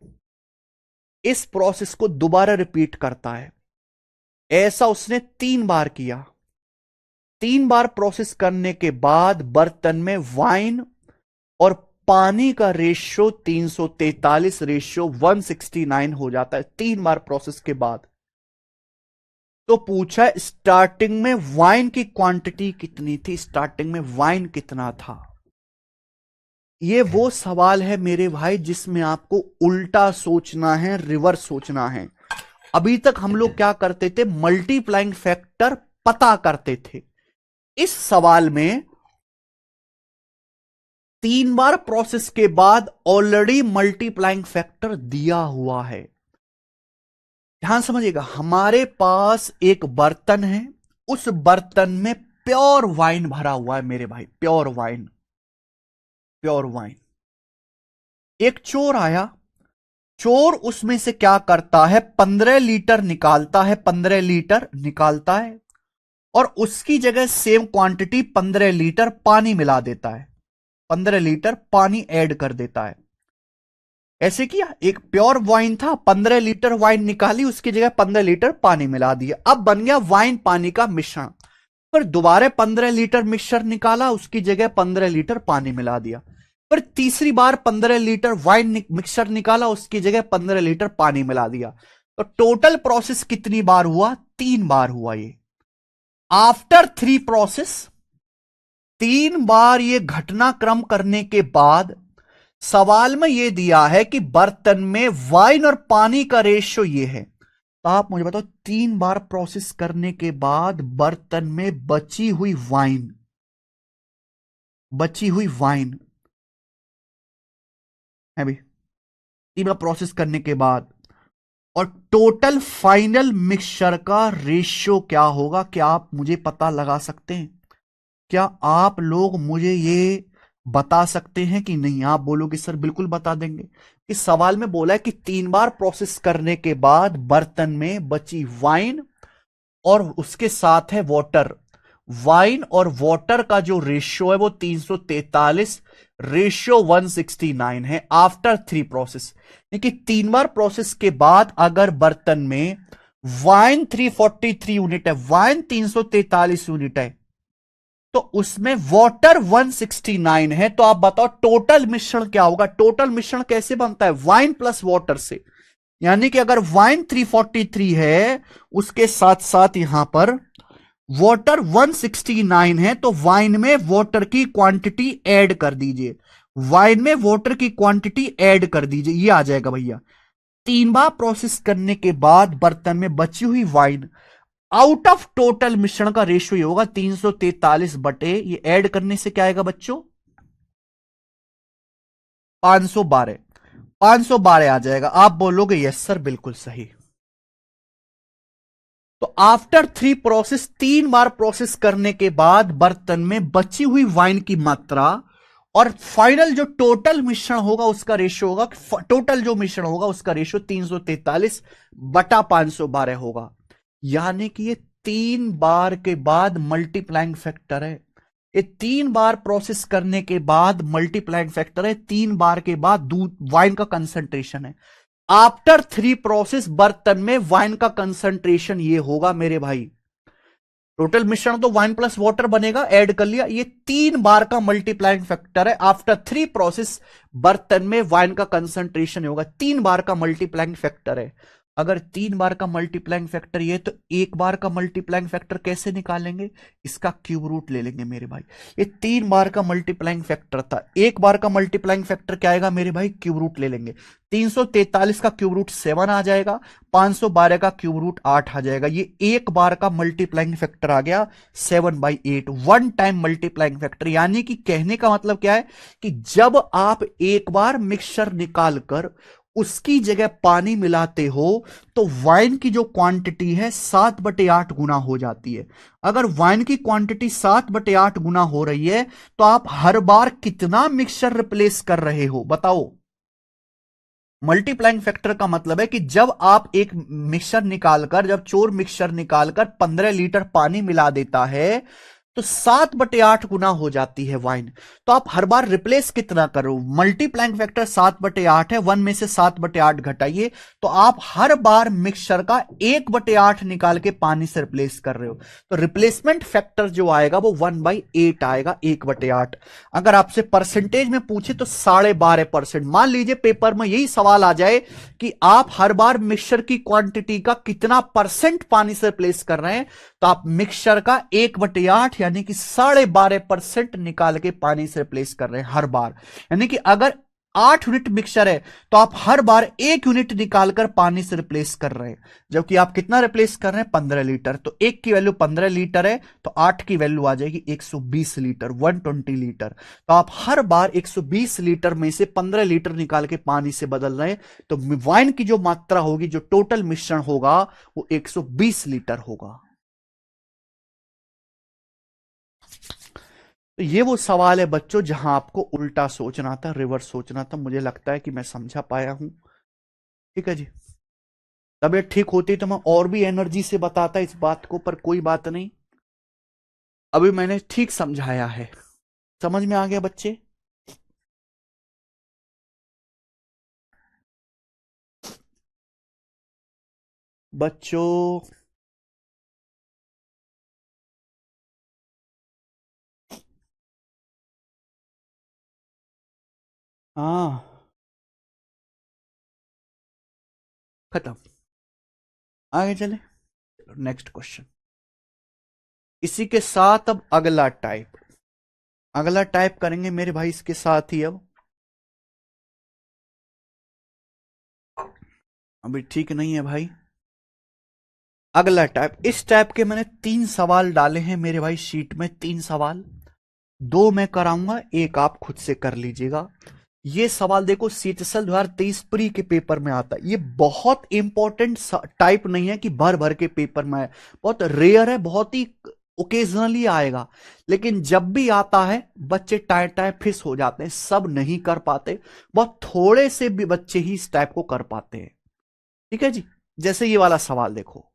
इस प्रोसेस को दोबारा रिपीट करता है। ऐसा उसने 3 बार किया। 3 बार प्रोसेस करने के बाद बर्तन में वाइन और पानी का रेशियो 343 रेशियो 169 हो जाता है 3 बार प्रोसेस के बाद। तो पूछा स्टार्टिंग में वाइन की क्वांटिटी कितनी थी, स्टार्टिंग में वाइन कितना था। ये वो सवाल है मेरे भाई जिसमें आपको उल्टा सोचना है, रिवर्स सोचना है। अभी तक हम लोग क्या करते थे, मल्टीप्लाइंग फैक्टर पता करते थे। इस सवाल में 3 बार प्रोसेस के बाद ऑलरेडी मल्टीप्लाइंग फैक्टर दिया हुआ है। ध्यान समझिएगा, हमारे पास एक बर्तन है, उस बर्तन में प्योर वाइन भरा हुआ है मेरे भाई, प्योर वाइन, प्योर वाइन। एक चोर आया, चोर उसमें से क्या करता है, 15 लीटर निकालता है, 15 लीटर निकालता है और उसकी जगह सेम क्वांटिटी 15 लीटर पानी मिला देता है, 15 लीटर पानी ऐड कर देता है। ऐसे किया, एक प्योर वाइन था, 15 लीटर वाइन निकाली, उसकी जगह 15 लीटर पानी मिला दिया, अब बन गया वाइन पानी का मिश्रण। फिर दोबारा 15 लीटर मिक्सचर निकाला, उसकी जगह 15 लीटर पानी मिला दिया। फिर तीसरी बार 15 लीटर वाइन मिक्सचर निकाला, उसकी जगह 15 लीटर पानी मिला दिया। तो टोटल प्रोसेस कितनी बार हुआ, 3 बार हुआ ये। आफ्टर 3 प्रोसेस, 3 बार ये घटनाक्रम करने के बाद सवाल में ये दिया है कि बर्तन में वाइन और पानी का रेशियो ये है। तो आप मुझे बताओ 3 बार प्रोसेस करने के बाद बर्तन में बची हुई वाइन है भी 3 बार प्रोसेस करने के बाद, और टोटल फाइनल मिक्सचर का रेशियो क्या होगा, क्या आप मुझे पता लगा सकते हैं? क्या आप लोग मुझे ये बता सकते हैं कि नहीं? आप बोलोगे सर बिल्कुल बता देंगे। इस सवाल में बोला है कि 3 बार प्रोसेस करने के बाद बर्तन में बची वाइन और उसके साथ है वाटर, वाइन और वाटर का जो रेशियो है वो 343 रेशियो 169 है आफ्टर 3 प्रोसेस। यानी 3 बार प्रोसेस के बाद अगर बर्तन में वाइन 343 यूनिट है, वाइन 343 यूनिट है, तो उसमें वाटर 169 है। तो आप बताओ टोटल मिश्रण क्या होगा? टोटल मिश्रण कैसे बनता है? वाइन प्लस वाटर से। यानी कि अगर वाइन 343 है, उसके साथ साथ यहां पर वाटर 169 है, तो वाइन में वाटर की क्वांटिटी ऐड कर दीजिए, वाइन में वाटर की क्वांटिटी ऐड कर दीजिए, ये आ जाएगा भैया। 3 बार प्रोसेस करने के बाद बर्तन में बची हुई वाइन आउट ऑफ टोटल मिश्रण का रेशियो ये होगा 343 बटे, ये ऐड करने से क्या आएगा बच्चों? 512, 512 आ जाएगा। आप बोलोगे यस सर बिल्कुल सही। तो आफ्टर 3 प्रोसेस, 3 बार प्रोसेस करने के बाद बर्तन में बची हुई वाइन की मात्रा और फाइनल जो टोटल मिश्रण होगा उसका रेशियो होगा, टोटल जो मिश्रण होगा उसका रेशियो 343 बटा 512 होगा। यानी कि ये 3 बार के बाद मल्टीप्लाइंग फैक्टर है, ये 3 बार प्रोसेस करने के बाद मल्टीप्लाइंग फैक्टर है, 3 बार के बाद दूध वाइन का कंसंट्रेशन है। आफ्टर 3 प्रोसेस बर्तन में वाइन का कंसंट्रेशन ये होगा मेरे भाई। टोटल मिश्रण तो वाइन प्लस वाटर बनेगा, ऐड कर लिया, ये 3 बार का मल्टीप्लाइंग फैक्टर है। आफ्टर 3 प्रोसेस बर्तन में वाइन का कंसंट्रेशन होगा, 3 बार का मल्टीप्लाइंग फैक्टर है। अगर 3 बार का मल्टीप्लाइंग फैक्टर ये, तो 1 बार का मल्टीप्लाइंग फैक्टर कैसे निकालेंगे? इसका क्यूब रूट ले लेंगे मेरे भाई। ये 3 बार का मल्टीप्लाइंग फैक्टर था, 1 बार का मल्टीप्लाइंग फैक्टर क्या आएगा मेरे भाई? क्यूब रूट ले लेंगे। 343 का क्यूब रूट 7 आ जाएगा, 512 का क्यूब रूट 8 आ जाएगा। ये 1 बार का मल्टीप्लाइंग फैक्टर आ गया 7/8, वन टाइम मल्टीप्लाइंग फैक्टर। यानी कि कहने का मतलब क्या है कि जब आप एक बार मिक्सचर निकालकर उसकी जगह पानी मिलाते हो तो वाइन की जो क्वांटिटी है 7/8 गुना हो जाती है। अगर वाइन की क्वांटिटी 7/8 गुना हो रही है तो आप हर बार कितना मिक्सचर रिप्लेस कर रहे हो बताओ? मल्टीप्लाइंग फैक्टर का मतलब है कि जब आप एक मिक्सचर निकालकर, जब चोर मिक्सचर निकालकर 15 लीटर पानी मिला देता है तो 7/8 गुना हो जाती है वाइन। तो आप हर बार रिप्लेस कितना करो? मल्टीप्लाइंग फैक्टर 7/8 है, 1 में से 7/8 घटाइए तो आप हर बार मिक्सचर का 1/8 निकाल के पानी से रिप्लेस कर रहे हो। तो रिप्लेसमेंट फैक्टर जो आएगा वो 1/8 आएगा, 1/8। अगर आपसे परसेंटेज में पूछे तो 12.5%। मान लीजिए पेपर में यही सवाल आ जाए कि आप हर बार मिक्सचर की क्वांटिटी का कितना परसेंट पानी से रिप्लेस कर रहे हैं, तो आप मिक्सचर का 1/8 यानी कि 12.5% निकाल के पानी से रिप्लेस कर रहे हैं हर बार। यानी कि अगर 8 यूनिट मिक्सचर है तो आप हर बार 1 यूनिट निकालकर पानी से रिप्लेस कर रहे हैं। जबकि आप कितना रिप्लेस कर रहे हैं? 15 लीटर। तो 1 की वैल्यू 15 लीटर है तो 8 की वैल्यू आ जाएगी 120 लीटर, 120 लीटर। तो आप हर बार 120 लीटर में से 15 लीटर निकाल के पानी से बदल रहे हैं। तो वाइन की जो मात्रा होगी, जो टोटल मिश्रण होगा वो 120 लीटर होगा। तो ये वो सवाल है बच्चों जहां आपको उल्टा सोचना था, रिवर्स सोचना था। मुझे लगता है कि मैं समझा पाया हूं। ठीक है जी। तबीयत ठीक होती तो मैं और भी एनर्जी से बताता इस बात को, पर कोई बात नहीं, अभी मैंने ठीक समझाया है। समझ में आ गया बच्चे? बच्चों हाँ, खत्म। आगे चले, नेक्स्ट क्वेश्चन। इसी के साथ अब अगला टाइप, अगला टाइप करेंगे मेरे भाई इसके साथ ही। अब अभी ठीक नहीं है भाई। अगला टाइप, इस टाइप के मैंने 3 सवाल डाले हैं मेरे भाई शीट में, 3 सवाल। 2 मैं कराऊंगा, 1 आप खुद से कर लीजिएगा। ये सवाल देखो सीटीएसएल 2023 प्री के पेपर में आता है। ये बहुत इंपॉर्टेंट टाइप नहीं है कि भर भर के पेपर में आए, बहुत रेयर है, बहुत ही ओकेजनली आएगा। लेकिन जब भी आता है बच्चे टाइम टाइम फिस हो जाते हैं, सब नहीं कर पाते। बहुत थोड़े से भी बच्चे ही इस टाइप को कर पाते हैं। ठीक है जी। जैसे ये वाला सवाल देखो,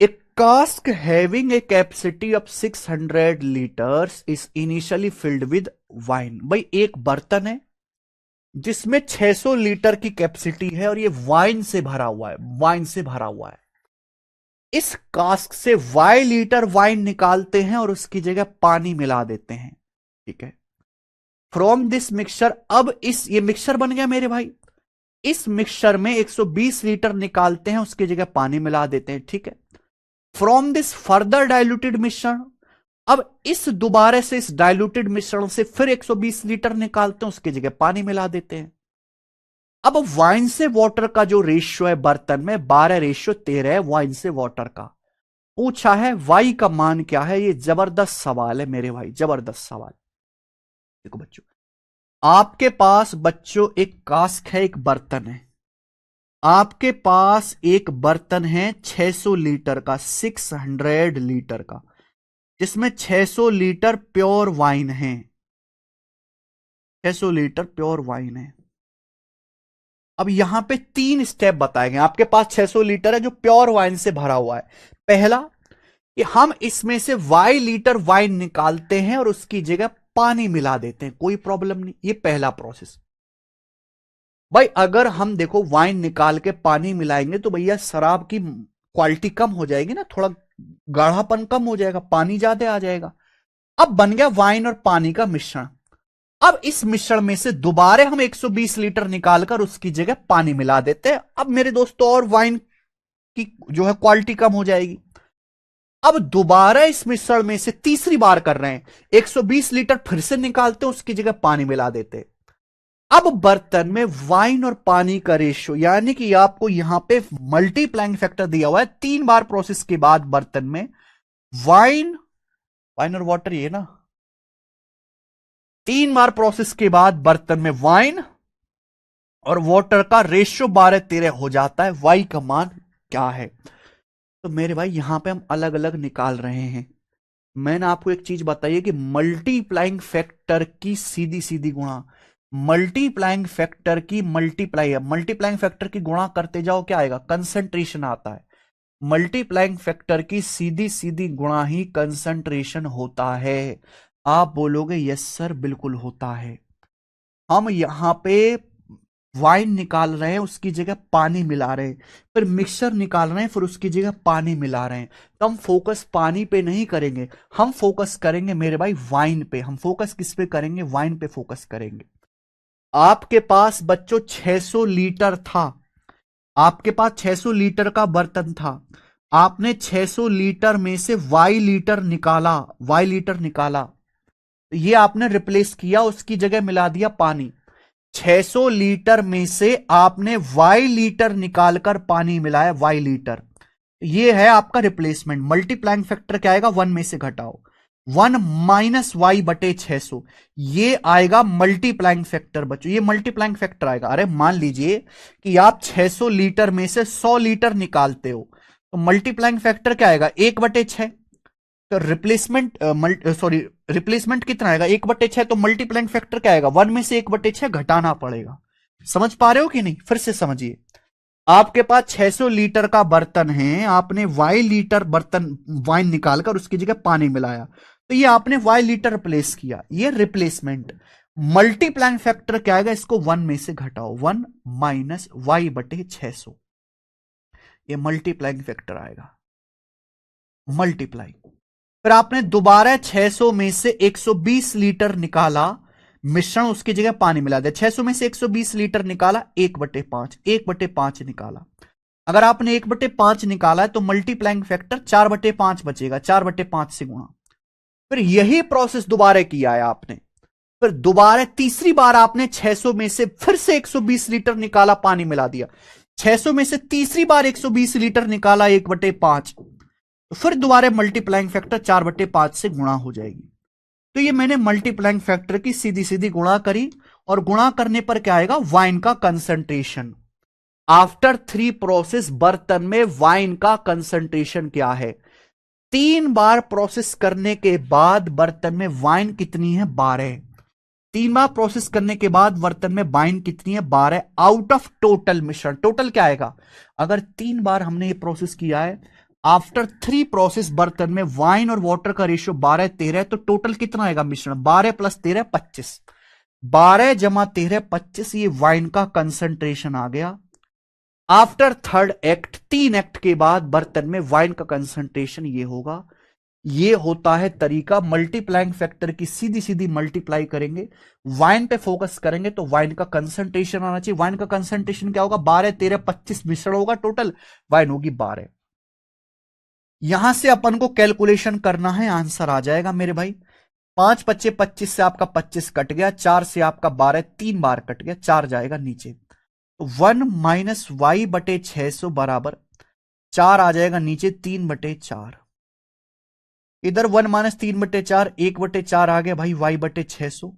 A cask having a capacity of 600 liters is initially filled with wine। भाई एक बर्तन है जिसमें 600 लीटर की कैपेसिटी है और ये वाइन से भरा हुआ है, वाइन से भरा हुआ है। इस कास्क से वाई लीटर वाइन निकालते हैं और उसकी जगह पानी मिला देते हैं। ठीक है। फ्रॉम दिस मिक्सचर, अब इस ये मिक्सचर बन गया मेरे भाई। इस मिक्सचर में 120 लीटर निकालते हैं, उसकी जगह पानी मिला देते हैं। ठीक है। फ्रॉम दिस फर्दर डाइल्यूटेड मिश्रण, अब इस दोबारा से इस डाइल्यूटेड मिश्रण से फिर 120 लीटर निकालते हैं, उसकी जगह पानी मिला देते हैं। अब वाइन से वाटर का जो रेशियो है बर्तन में 12:13 है वाइन से वाटर का। पूछा है वाई का मान क्या है। ये जबरदस्त सवाल है मेरे भाई, जबरदस्त सवाल। देखो बच्चों, आपके पास बच्चों एक कास्क है, एक बर्तन है। आपके पास एक बर्तन है 600 लीटर का, 600 लीटर का, जिसमें 600 लीटर प्योर वाइन है। 600 लीटर प्योर वाइन है। अब यहां पे 3 स्टेप बताए गए। आपके पास 600 लीटर है जो प्योर वाइन से भरा हुआ है। पहला कि हम इसमें से वाई लीटर वाइन निकालते हैं और उसकी जगह पानी मिला देते हैं, कोई प्रॉब्लम नहीं। ये पहला प्रोसेस। भाई अगर हम देखो वाइन निकाल के पानी मिलाएंगे तो भैया शराब की क्वालिटी कम हो जाएगी ना, थोड़ा गाढ़ापन कम हो जाएगा, पानी ज्यादा आ जाएगा। अब बन गया वाइन और पानी का मिश्रण। अब इस मिश्रण में से दोबारा हम 120 लीटर निकालकर उसकी जगह पानी मिला देते हैं। अब मेरे दोस्तों और वाइन की जो है क्वालिटी कम हो जाएगी। अब दोबारा इस मिश्रण में से तीसरी बार कर रहे हैं, 120 लीटर फिर से निकालते हैं, उसकी जगह पानी मिला देते हैं। अब बर्तन में वाइन और पानी का रेशियो, यानी कि आपको यहां पे मल्टीप्लाइंग फैक्टर दिया हुआ है, 3 बार प्रोसेस के बाद बर्तन में वाइन, वाइन और वाटर ये ना, 3 बार प्रोसेस के बाद बर्तन में वाइन और वाटर का रेशियो 12:13 हो जाता है। वाई का मान क्या है? तो मेरे भाई यहां पे हम अलग अलग निकाल रहे हैं। मैंने आपको एक चीज बताई है कि मल्टीप्लाइंग फैक्टर की सीधी सीधी गुणा, मल्टीप्लाइंग फैक्टर की मल्टीप्लाई है, मल्टीप्लाइंग फैक्टर की गुणा करते जाओ क्या आएगा? कंसंट्रेशन आता है। मल्टीप्लाइंग फैक्टर की सीधी सीधी गुणा ही कंसंट्रेशन होता है। आप बोलोगे यस सर बिल्कुल होता है। हम यहां पे वाइन निकाल रहे हैं, उसकी जगह पानी मिला रहे हैं, फिर मिक्सचर निकाल रहे हैं, फिर उसकी जगह पानी मिला रहे हैं। तो हम फोकस पानी पे नहीं करेंगे, हम फोकस करेंगे मेरे भाई वाइन पे। हम फोकस किस पे करेंगे? वाइन पे फोकस करेंगे। आपके पास बच्चों 600 लीटर था, आपके पास 600 लीटर का बर्तन था। आपने 600 लीटर में से वाई लीटर निकाला, वाई लीटर निकाला, ये आपने रिप्लेस किया, उसकी जगह मिला दिया पानी। 600 लीटर में से आपने वाई लीटर निकालकर पानी मिलाया, वाई लीटर। ये है आपका रिप्लेसमेंट। मल्टीप्लाइंग फैक्टर क्या आएगा? 1 में से घटाओ, 1 माइनस वाई बटे 600, ये आएगा मल्टीप्लाइंग फैक्टर बच्चों, ये मल्टीप्लाइंग फैक्टर आएगा। अरे मान लीजिए कि आप 600 लीटर में से 100 लीटर निकालते हो, तो मल्टीप्लाइंग फैक्टर क्या आएगा? 1/6। तो रिप्लेसमेंट सॉरी, रिप्लेसमेंट कितना आएगा? 1/6। तो मल्टीप्लाइंग फैक्टर क्या आएगा? 1 में से 1/6 घटाना पड़ेगा। समझ पा रहे हो कि नहीं? फिर से समझिए। आपके पास 600 लीटर का बर्तन है, आपने वाई लीटर बर्तन वाइन निकालकर उसकी जगह पानी मिलाया, तो ये आपने वाई लीटर रिप्लेस किया, ये रिप्लेसमेंट। मल्टीप्लाइंग फैक्टर क्या आएगा? इसको 1 में से घटाओ, 1 माइनस वाई बटे 600, ये मल्टीप्लाइंग फैक्टर आएगा। मल्टीप्लाई, फिर आपने दोबारा 600 में से 120 लीटर निकाला मिश्रण, उसकी जगह पानी मिला दिया। 600 में से 120 लीटर निकाला, 1/5, 1/5 निकाला। अगर आपने 1/5 निकाला है तो मल्टीप्लाइंग फैक्टर 4/5 बचेगा, 4/5 से गुणा। फिर यही प्रोसेस दोबारा किया है आपने। फिर दोबारा तीसरी बार आपने 600 में से फिर से 120 लीटर निकाला, पानी मिला दिया। 600 में से तीसरी बार 120 लीटर निकाला, 1/5, तो फिर दोबारा मल्टीप्लाइंग फैक्टर 4/5 से गुणा हो जाएगी। तो ये मैंने मल्टीप्लाइंग फैक्टर की सीधी सीधी गुणा करी, और गुणा करने पर क्या आएगा? वाइन का कंसंट्रेशन। आफ्टर 3 प्रोसेस बर्तन में वाइन का कंसंट्रेशन क्या है? 3 बार प्रोसेस करने के बाद बर्तन में वाइन कितनी है? 12। 3 बार प्रोसेस करने के बाद बर्तन में वाइन कितनी है? 12। आउट ऑफ टोटल मिश्रण, टोटल क्या आएगा? अगर 3 बार हमने ये प्रोसेस किया है, आफ्टर 3 प्रोसेस बर्तन में वाइन और वाटर का रेशियो 12:13, तो टोटल कितना आएगा मिश्रण? 12 + 13 25, 12 + 13 25, ये वाइन का कंसंट्रेशन आ गया। आफ्टर थर्ड एक्ट, 3 एक्ट के बाद बर्तन में वाइन का कंसंट्रेशन ये होगा। ये होता है तरीका। मल्टीप्लाइंग फैक्टर की सीधी सीधी मल्टीप्लाई करेंगे, वाइन पे फोकस करेंगे, तो वाइन का कंसंट्रेशन आना चाहिए। वाइन का कंसंट्रेशन क्या होगा? 12 13 25 मिश्रण होगा टोटल, वाइन होगी 12। यहां से अपन को कैलकुलेशन करना है, आंसर आ जाएगा मेरे भाई। 5 25 25 से आपका 25 कट गया, 4 से आपका 12, 3 बार कट गया, 4 जाएगा नीचे। तो 1 माइनस वाई बटे 600 बराबर 4 आ जाएगा नीचे, 3/4। इधर 1 माइनस 3/4, 1/4 आ गया भाई वाई बटे 600।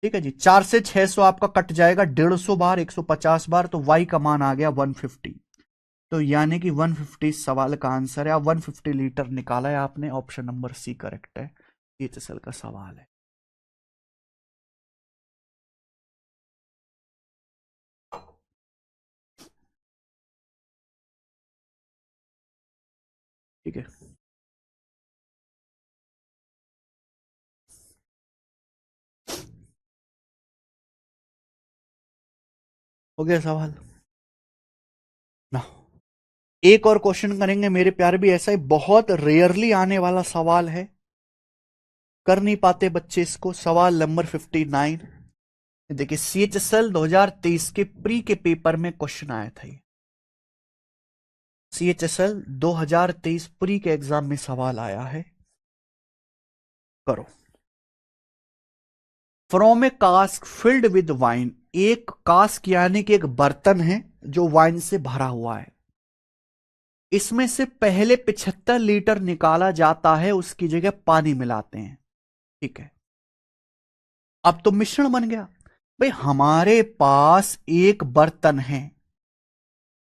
ठीक है जी, 4 से 600 आपका कट जाएगा 150 बार, 150 बार, तो वाई का मान आ गया 150। तो यानी कि 150 सवाल का आंसर है। आप 150 लीटर निकाला है आपने, ऑप्शन नंबर सी करेक्ट है। ये चसल का सवाल है। ठीक है, हो गया सवाल ना। एक और क्वेश्चन करेंगे मेरे प्यारे भी, ऐसा ही बहुत रेयरली आने वाला सवाल है। कर नहीं पाते बच्चे इसको। सवाल नंबर 59, देखिए CHSL 2023 के प्री के पेपर में क्वेश्चन आया था ये। CHSL 2023 प्री के एग्जाम में सवाल आया है, करो। From A cask filled with wine, एक कास्क यानी कि एक बर्तन है जो वाइन से भरा हुआ है, इसमें से पहले 75 लीटर निकाला जाता है, उसकी जगह पानी मिलाते हैं, ठीक है। अब तो मिश्रण बन गया। भाई हमारे पास एक बर्तन है,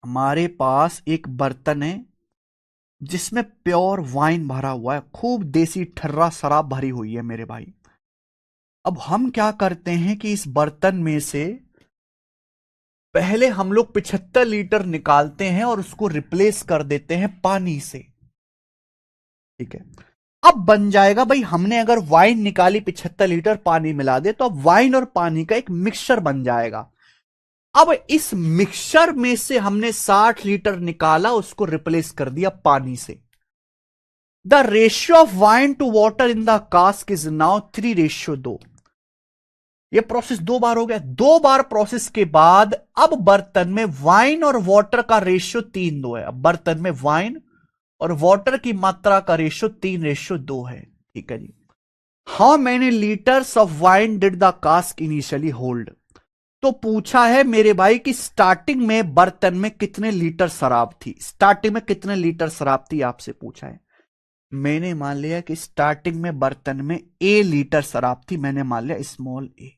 हमारे पास एक बर्तन है जिसमें प्योर वाइन भरा हुआ है, खूब देसी ठर्रा शराब भरी हुई है मेरे भाई। अब हम क्या करते हैं कि इस बर्तन में से पहले हम लोग 75 लीटर निकालते हैं और उसको रिप्लेस कर देते हैं पानी से, ठीक है। अब बन जाएगा, भाई हमने अगर वाइन निकाली 75 लीटर पानी मिला दे तो अब वाइन और पानी का एक मिक्सचर बन जाएगा। अब इस मिक्सचर में से हमने 60 लीटर निकाला, उसको रिप्लेस कर दिया पानी से। The ratio of wine to water in the cask is now 3:2। ये प्रोसेस 2 बार हो गया। 2 बार प्रोसेस के बाद अब बर्तन में वाइन और वाटर का रेशियो 3:2 है। अब बर्तन में वाइन और वाटर की मात्रा का रेशियो 3:2 है, ठीक है जी। How many litres of wine did the cask initially hold. तो पूछा है मेरे भाई कि स्टार्टिंग में बर्तन में कितने लीटर शराब थी, स्टार्टिंग में कितने लीटर शराब थी आपसे पूछा है। मैंने मान लिया कि स्टार्टिंग में बर्तन में A लीटर शराब थी, मैंने मान लिया स्मॉल a,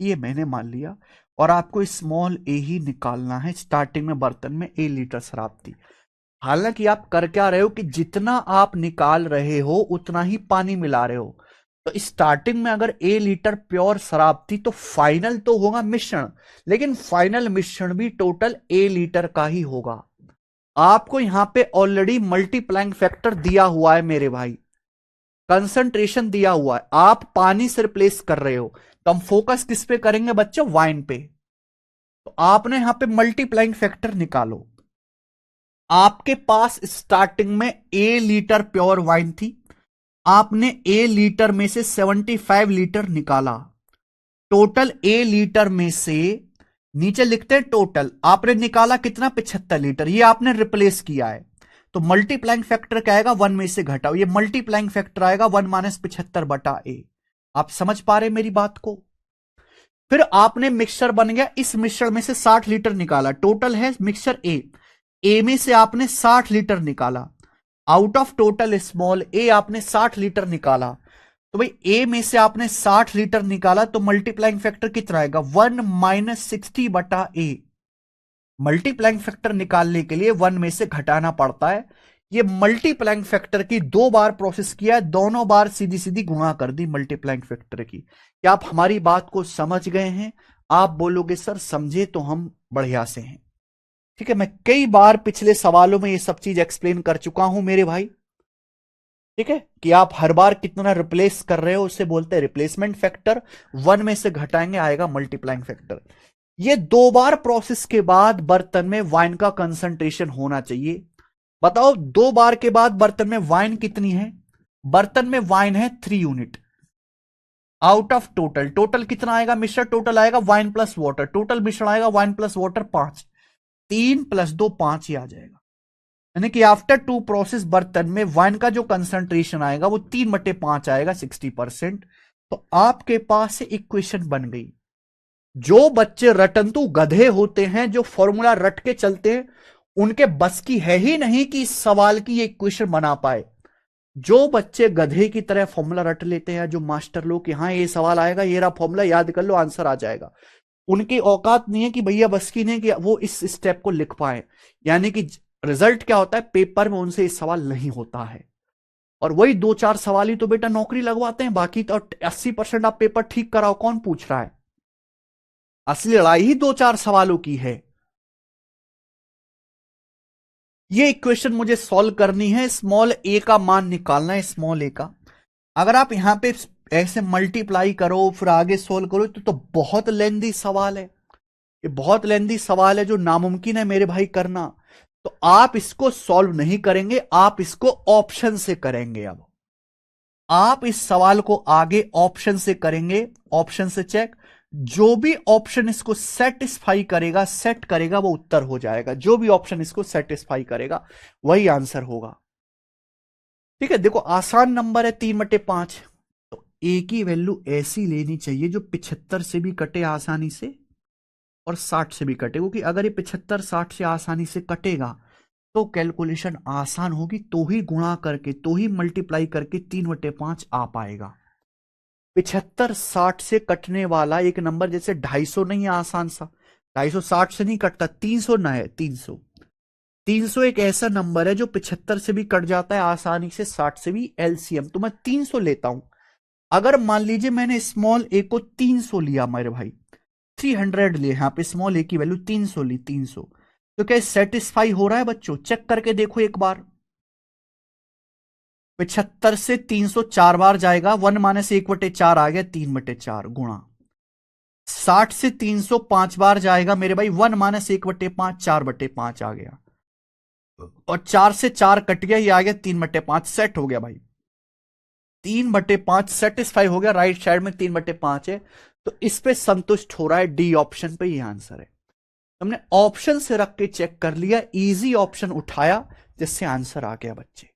ये मैंने मान लिया। और आपको स्मॉल a ही निकालना है। स्टार्टिंग में बर्तन में A लीटर शराब थी। हालांकि आप कर क्या रहे हो कि जितना आप निकाल रहे हो उतना ही पानी मिला रहे हो। तो स्टार्टिंग में अगर A लीटर प्योर शराब थी तो फाइनल तो होगा मिश्रण, लेकिन फाइनल मिश्रण भी टोटल A लीटर का ही होगा। आपको यहां पे ऑलरेडी मल्टीप्लाइंग फैक्टर दिया हुआ है मेरे भाई, कंसंट्रेशन दिया हुआ है, आप पानी से रिप्लेस कर रहे हो। तो हम फोकस किस पे करेंगे बच्चों, वाइन पे। तो आपने यहां पे मल्टीप्लाइंग फैक्टर निकालो। आपके पास स्टार्टिंग में A लीटर प्योर वाइन थी, आपने A लीटर में से 75 लीटर निकाला। टोटल A लीटर में से नीचे लिखते हैं टोटल, आपने निकाला कितना 75 लीटर, ये आपने रिप्लेस किया है। तो मल्टीप्लाइंग फैक्टर क्या आएगा, 1 में से घटाओ, ये मल्टीप्लाइंग फैक्टर आएगा 1 - 75/A। आप समझ पा रहे मेरी बात को। फिर आपने मिक्सचर बन गया, इस मिक्सचर में से 60 लीटर निकाला, टोटल है मिक्सचर ए में से आपने 60 लीटर निकाला, out of total small a आपने 60 लीटर निकाला। तो भाई a में से आपने 60 लीटर निकाला तो मल्टीप्लाइंग फैक्टर कितना आएगा, 1 - 60/A। मल्टीप्लाइंग फैक्टर निकालने के लिए 1 में से घटाना पड़ता है। ये मल्टीप्लाइंग फैक्टर की 2 बार प्रोसेस किया है, दोनों बार सीधी सीधी गुणा कर दी मल्टीप्लाइंग फैक्टर की। क्या आप हमारी बात को समझ गए हैं? आप बोलोगे सर समझे तो हम बढ़िया से हैं, ठीक है। मैं कई बार पिछले सवालों में ये सब चीज एक्सप्लेन कर चुका हूं मेरे भाई, ठीक है, कि आप हर बार कितना रिप्लेस कर रहे हो उससे बोलते हैं रिप्लेसमेंट फैक्टर, 1 में से घटाएंगे आएगा मल्टीप्लाइंग फैक्टर। ये 2 बार प्रोसेस के बाद बर्तन में वाइन का कंसंट्रेशन होना चाहिए। बताओ 2 बार के बाद बर्तन में वाइन कितनी है, बर्तन में वाइन है 3 unit out of total. Total कितना आएगा मिश्रण, टोटल आएगा वाइन प्लस वाटर, टोटल मिश्रण आएगा वाइन प्लस वाटर 5, 3 + 2 5 ही आ जाएगा। यानी कि आफ्टर 2 प्रोसेस बर्तन में वाइन का जो कंसंट्रेशन आएगा वो 3/5 आएगा, 60%। तो आपके पास से इक्वेशन बन गई। जो बच्चे रटंतु गधे होते हैं, जो फॉर्मूला रट के चलते हैं, उनके बस की है ही नहीं कि इस सवाल की ये इक्वेशन बना पाए। जो बच्चे गधे की तरह फॉर्मूला रट लेते हैं, जो मास्टर लोग कि हाँ ये सवाल आएगा, ये रहा फॉर्मूला, याद कर लो आंसर आ जाएगा, उनकी औकात नहीं है कि भैया बस की नहीं कि वो इस स्टेप को लिख पाए। यानी कि रिजल्ट क्या होता है, पेपर में उनसे इस सवाल नहीं होता है। और वही 2-4 सवाल ही तो बेटा नौकरी लगवाते हैं, बाकी तो 80% आप पेपर ठीक कराओ, कौन पूछ रहा है। असली लड़ाई ही 2-4 सवालों की है। ये इक्वेशन मुझे सॉल्व करनी है, स्मॉल a का मान निकालना है, स्मॉल a का। अगर आप यहां पे ऐसे मल्टीप्लाई करो फिर आगे सोल्व करो तो बहुत लेंदी सवाल है, ये बहुत लेंदी सवाल है जो नामुमकिन है मेरे भाई करना। तो आप इसको सॉल्व नहीं करेंगे, आप इसको ऑप्शन से करेंगे। अब आप इस सवाल को आगे ऑप्शन से करेंगे, ऑप्शन से चेक, जो भी ऑप्शन इसको सेटिस्फाई करेगा, सेट करेगा, वो उत्तर हो जाएगा। जो भी ऑप्शन इसको सेटिस्फाई करेगा वही आंसर होगा। ठीक है, देखो आसान नंबर है 3/5, तो ए की वैल्यू ऐसी लेनी चाहिए जो 75 से भी कटे आसानी से और 60 से भी कटे, क्योंकि अगर ये 75-60 से आसानी से कटेगा तो कैलकुलेशन आसान होगी, तो ही गुणा करके, तो ही मल्टीप्लाई करके 3/5 आ पाएगा। 75-60 से कटने वाला एक नंबर जैसे 250 नहीं है आसान सा, 250 60 से नहीं कटता, 300 ना है, 300 एक ऐसा नंबर है जो 75 से भी कट जाता है आसानी से, 60 से भी, एलसीएम तो मैं 300 लेता हूं। अगर मान लीजिए मैंने स्मॉल ए को 300 लिया मेरे भाई, 300 लिए, यहां पे स्मॉल ए की वैल्यू 300 ली, 300, तो क्या सेटिस्फाई हो रहा है बच्चों? चेक करके देखो एक बार। 75 से 300 4 बार जाएगा, 1-1/4 आ गया, 3/4 गुणा। 60 से 300 5 बार जाएगा मेरे भाई, 1-1/5 4/5 आ गया, और 4 से 4 कट गया, ये आ गया 3/5, सेट हो गया भाई। 3/5 सेटिस्फाई हो गया, राइट साइड में 3/5 है, तो इस पे संतुष्ट हो रहा है, डी ऑप्शन पे ये आंसर है। हमने ऑप्शन से रख के चेक कर लिया, इजी ऑप्शन उठाया, जिससे आंसर आ गया बच्चे।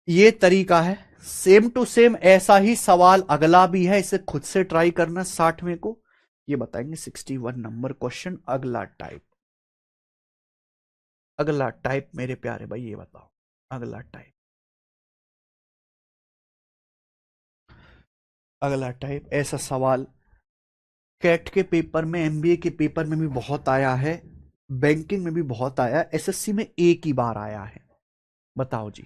ये तरीका है, सेम टू सेम ऐसा ही सवाल अगला भी है, इसे खुद से ट्राई करना। 60वें को ये बताएंगे, 61 नंबर क्वेश्चन, अगला टाइप। अगला टाइप मेरे प्यारे भाई, ये बताओ अगला टाइप। अगला टाइप ऐसा सवाल कैट के पेपर में, एमबीए के पेपर में भी बहुत आया है, बैंकिंग में भी बहुत आया, एसएससी में एक ही बार आया है। बताओ जी।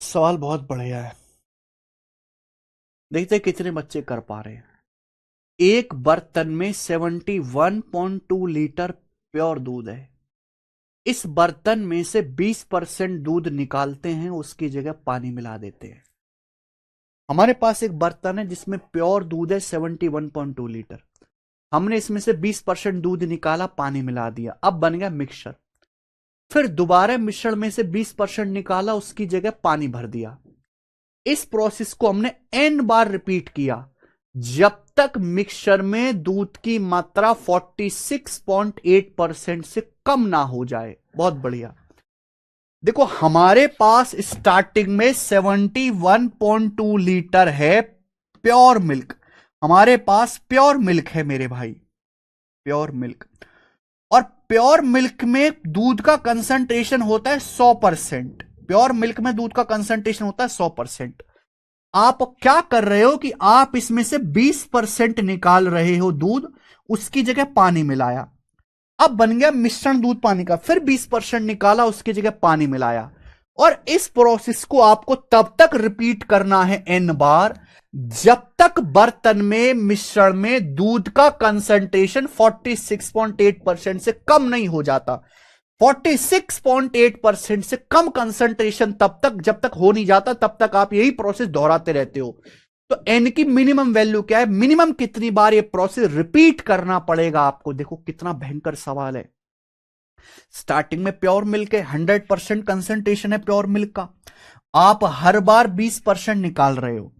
सवाल बहुत बढ़िया है, देखते हैं कितने बच्चे कर पा रहे हैं। एक बर्तन में 71.2 लीटर प्योर दूध है, इस बर्तन में से 20% दूध निकालते हैं, उसकी जगह पानी मिला देते हैं। हमारे पास एक बर्तन है जिसमें प्योर दूध है 71.2 लीटर, हमने इसमें से 20% दूध निकाला, पानी मिला दिया, अब बन गया मिक्सचर। फिर दोबारा मिश्रण में से 20% निकाला, उसकी जगह पानी भर दिया। इस प्रोसेस को हमने n बार रिपीट किया, जब तक मिक्सचर में दूध की मात्रा 46.8% से कम ना हो जाए। बहुत बढ़िया। देखो हमारे पास स्टार्टिंग में 71.2 लीटर है प्योर मिल्क, हमारे पास प्योर मिल्क है मेरे भाई, प्योर मिल्क, और प्योर मिल्क में दूध का कंसंट्रेशन होता है 100%, प्योर मिल्क में दूध का कंसंट्रेशन होता है 100%। आप क्या कर रहे हो कि आप इसमें से 20% निकाल रहे हो दूध, उसकी जगह पानी मिलाया, अब बन गया मिश्रण दूध पानी का, फिर 20% निकाला, उसकी जगह पानी मिलाया, और इस प्रोसेस को आपको तब तक रिपीट करना है n बार, जब तक बर्तन में मिश्रण में दूध का कंसंट्रेशन 46.8% से कम नहीं हो जाता। 46.8% से कम कंसंट्रेशन तब तक, जब तक हो नहीं जाता तब तक आप यही प्रोसेस दोहराते रहते हो। तो एन की मिनिमम वैल्यू क्या है, मिनिमम कितनी बार ये प्रोसेस रिपीट करना पड़ेगा आपको। देखो कितना भयंकर सवाल है। स्टार्टिंग में प्योर मिल्क है, 100% कंसंट्रेशन है प्योर मिल्क का, आप हर बार 20% निकाल रहे हो,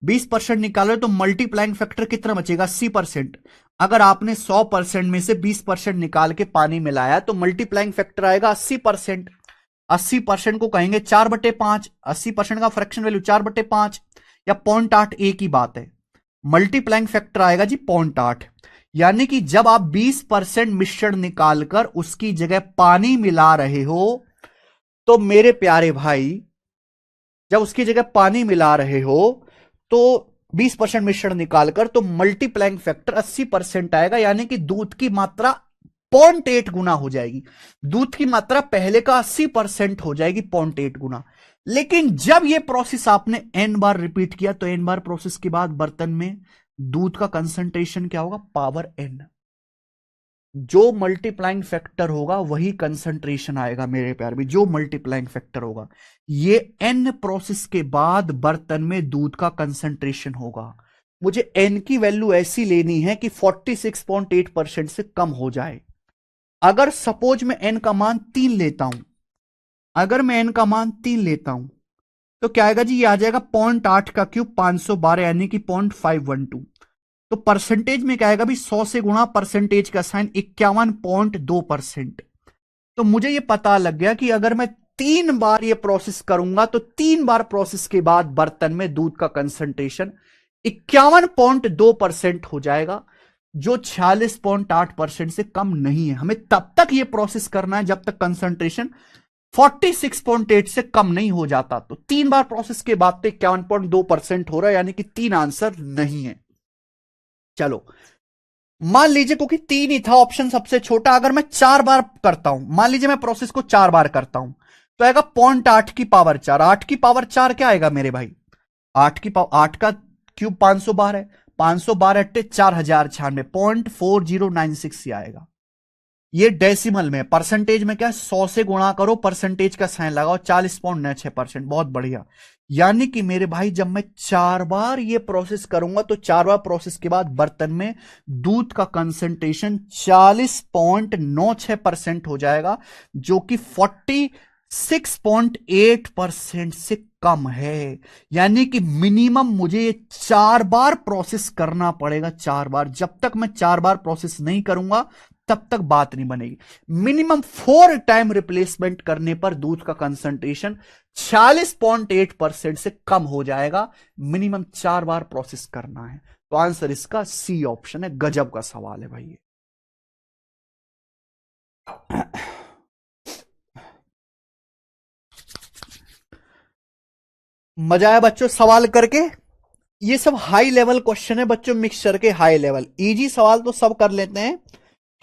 20% निकाल रहे हो तो मल्टीप्लाइंग फैक्टर कितना बचेगा, 80%। अगर आपने 100% में से 20% निकाल के पानी मिलाया तो मल्टीप्लाइंग फैक्टर आएगा 80%। 80% को कहेंगे 4/5, 80% का फ्रैक्शन वैल्यू 4/5 या 0.8 ए की बात है। मल्टीप्लाइंग फैक्टर आएगा जी 0.8। यानी कि जब आप 20% मिश्रण निकालकर उसकी जगह पानी मिला रहे हो तो मेरे प्यारे भाई, जब उसकी जगह पानी मिला रहे हो तो 20% मिश्रण निकालकर तो मल्टीप्लाइंग फैक्टर 80% आएगा, यानी कि दूध की मात्रा 0.8 गुना हो जाएगी। दूध की मात्रा पहले का 80% हो जाएगी 0.8 गुना। लेकिन जब यह प्रोसेस आपने n बार रिपीट किया तो n बार प्रोसेस के बाद बर्तन में दूध का कंसंट्रेशन क्या होगा, पावर n। जो मल्टीप्लाइंग फैक्टर होगा वही कंसंट्रेशन आएगा मेरे प्यार भी, जो मल्टीप्लाइंग फैक्टर होगा। ये n प्रोसेस के बाद बर्तन में दूध का कंसंट्रेशन होगा। मुझे n की वैल्यू ऐसी लेनी है कि 46.8% से कम हो जाए। अगर सपोज मैं n का मान 3 लेता हूं, अगर मैं n का मान 3 लेता हूं तो क्या आएगा जी, ये आ जाएगा 0.8 का क्यूब 512 यानी कि 0.512। तो परसेंटेज में क्या आएगा भी, 100 से गुणा परसेंटेज का साइन 51.2%। तो मुझे ये पता लग गया कि अगर मैं 3 बार ये प्रोसेस करूंगा तो 3 बार प्रोसेस के बाद बर्तन में दूध का कंसंट्रेशन 51.2% हो जाएगा, जो 46.8% से कम नहीं है। हमें तब तक ये प्रोसेस करना है जब तक कंसंट्रेशन 46.8 से कम नहीं हो जाता। तो 3 बार प्रोसेस के बाद तो 51.2% हो रहा है, यानी कि 3 आंसर नहीं है। चलो मान लीजिए, क्योंकि 3 ही था ऑप्शन सबसे छोटा, अगर मैं 4 बार करता हूं, मान लीजिए मैं प्रोसेस को 4 बार करता हूं तो आएगा 0.8 की पावर 4। 8 की पावर 4 क्या आएगा मेरे भाई, 8 की पावर, 8 का क्यूब 512 है, 512 अट्टे 4096, 0.4096 आएगा। ये डेसिमल में, परसेंटेज में क्या, 100 से गुणा करो, परसेंटेज का साइन लगाओ, 40.96%। बहुत बढ़िया। यानी कि मेरे भाई जब मैं 4 बार ये प्रोसेस करूंगा तो 4 बार प्रोसेस के बाद बर्तन में दूध का कंसंट्रेशन 40.96% हो जाएगा, जो कि 46.8% से कम है। यानी कि मिनिमम मुझे 4 बार प्रोसेस करना पड़ेगा, 4 बार। जब तक मैं 4 बार प्रोसेस नहीं करूंगा तब तक बात नहीं बनेगी। मिनिमम 4 टाइम रिप्लेसमेंट करने पर दूध का कंसंट्रेशन 46.8% से कम हो जाएगा। मिनिमम 4 बार प्रोसेस करना है। तो आंसर इसका सी ऑप्शन है। गजब का सवाल है भाई। मजा आया बच्चों सवाल करके। ये सब हाई लेवल क्वेश्चन है बच्चों, मिक्सचर के हाई लेवल। इजी सवाल तो सब कर लेते हैं,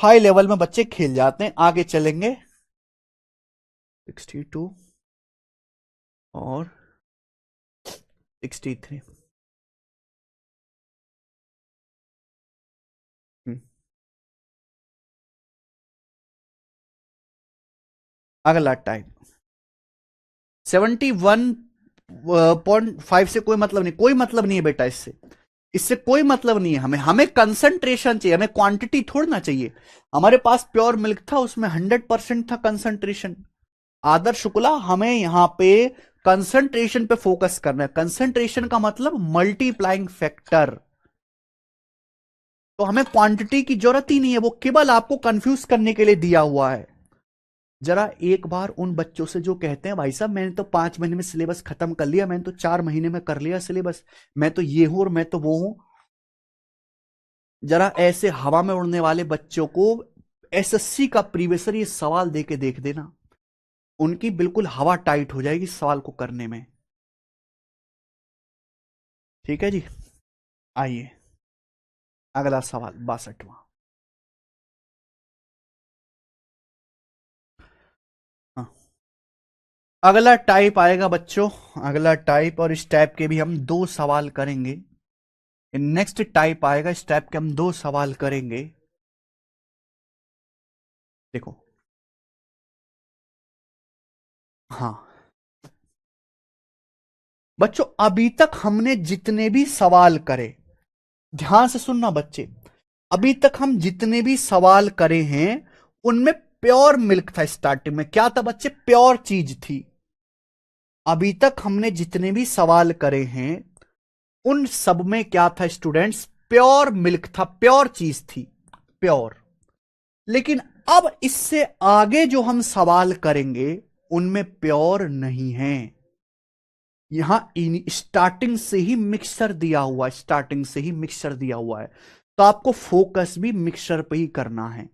हाई लेवल में बच्चे खेल जाते हैं। आगे चलेंगे। 62 और 63। अगला टाइप 71.5 से कोई मतलब नहीं, कोई मतलब नहीं है बेटा, इससे इससे कोई मतलब नहीं है। हमें हमें कंसंट्रेशन चाहिए, हमें क्वांटिटी थोड़ी ना चाहिए। हमारे पास प्योर मिल्क था, उसमें 100% था कंसंट्रेशन। आदर्श शुक्ला, हमें यहां पे कंसंट्रेशन पे फोकस करना है। कंसंट्रेशन का मतलब मल्टीप्लाइंग फैक्टर। तो हमें क्वांटिटी की जरूरत ही नहीं है, वो केवल आपको कंफ्यूज करने के लिए दिया हुआ है। जरा एक बार उन बच्चों से जो कहते हैं भाई साहब मैंने तो 5 महीने में सिलेबस खत्म कर लिया, मैंने तो 4 महीने में कर लिया सिलेबस, मैं तो ये हूं और मैं तो वो हूं, जरा ऐसे हवा में उड़ने वाले बच्चों को एसएससी का प्रीवियस ईयर ये सवाल दे के देख देना, उनकी बिल्कुल हवा टाइट हो जाएगी सवाल को करने में। ठीक है जी, आइए अगला सवाल 62वां। हाँ, अगला टाइप आएगा बच्चों, अगला टाइप, और इस टाइप के भी हम 2 सवाल करेंगे। नेक्स्ट टाइप आएगा, इस टाइप के हम 2 सवाल करेंगे। देखो हाँ बच्चों, अभी तक हमने जितने भी सवाल करे, ध्यान से सुनना बच्चे, अभी तक हम जितने भी सवाल करे हैं उनमें प्योर मिल्क था। स्टार्टिंग में क्या था बच्चे? प्योर चीज थी। अभी तक हमने जितने भी सवाल करे हैं उन सब में क्या था स्टूडेंट्स? प्योर मिल्क था, प्योर चीज थी, प्योर। लेकिन अब इससे आगे जो हम सवाल करेंगे उनमें प्योर नहीं है। यहां स्टार्टिंग से ही मिक्सचर दिया हुआ है, स्टार्टिंग से ही मिक्सचर दिया हुआ है, तो आपको फोकस भी मिक्सचर पे ही करना है।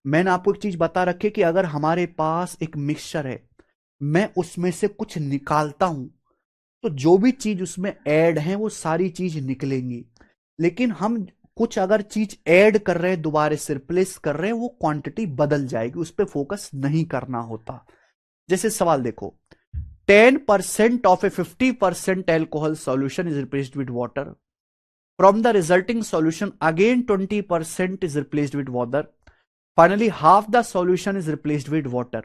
मैंने आपको एक चीज बता रखी कि अगर हमारे पास एक मिक्सचर है, मैं उसमें से कुछ निकालता हूं, तो जो भी चीज उसमें ऐड है वो सारी चीज निकलेंगी। लेकिन हम कुछ अगर चीज ऐड कर रहे हैं, दोबारा से रिप्लेस कर रहे हैं, वो क्वांटिटी बदल जाएगी, उस पर फोकस नहीं करना होता। जैसे सवाल देखो, 10% of a 50% alcohol solution is replaced with water. From the resulting solution, again 20% is replaced with water. Finally, half the solution is replaced with water.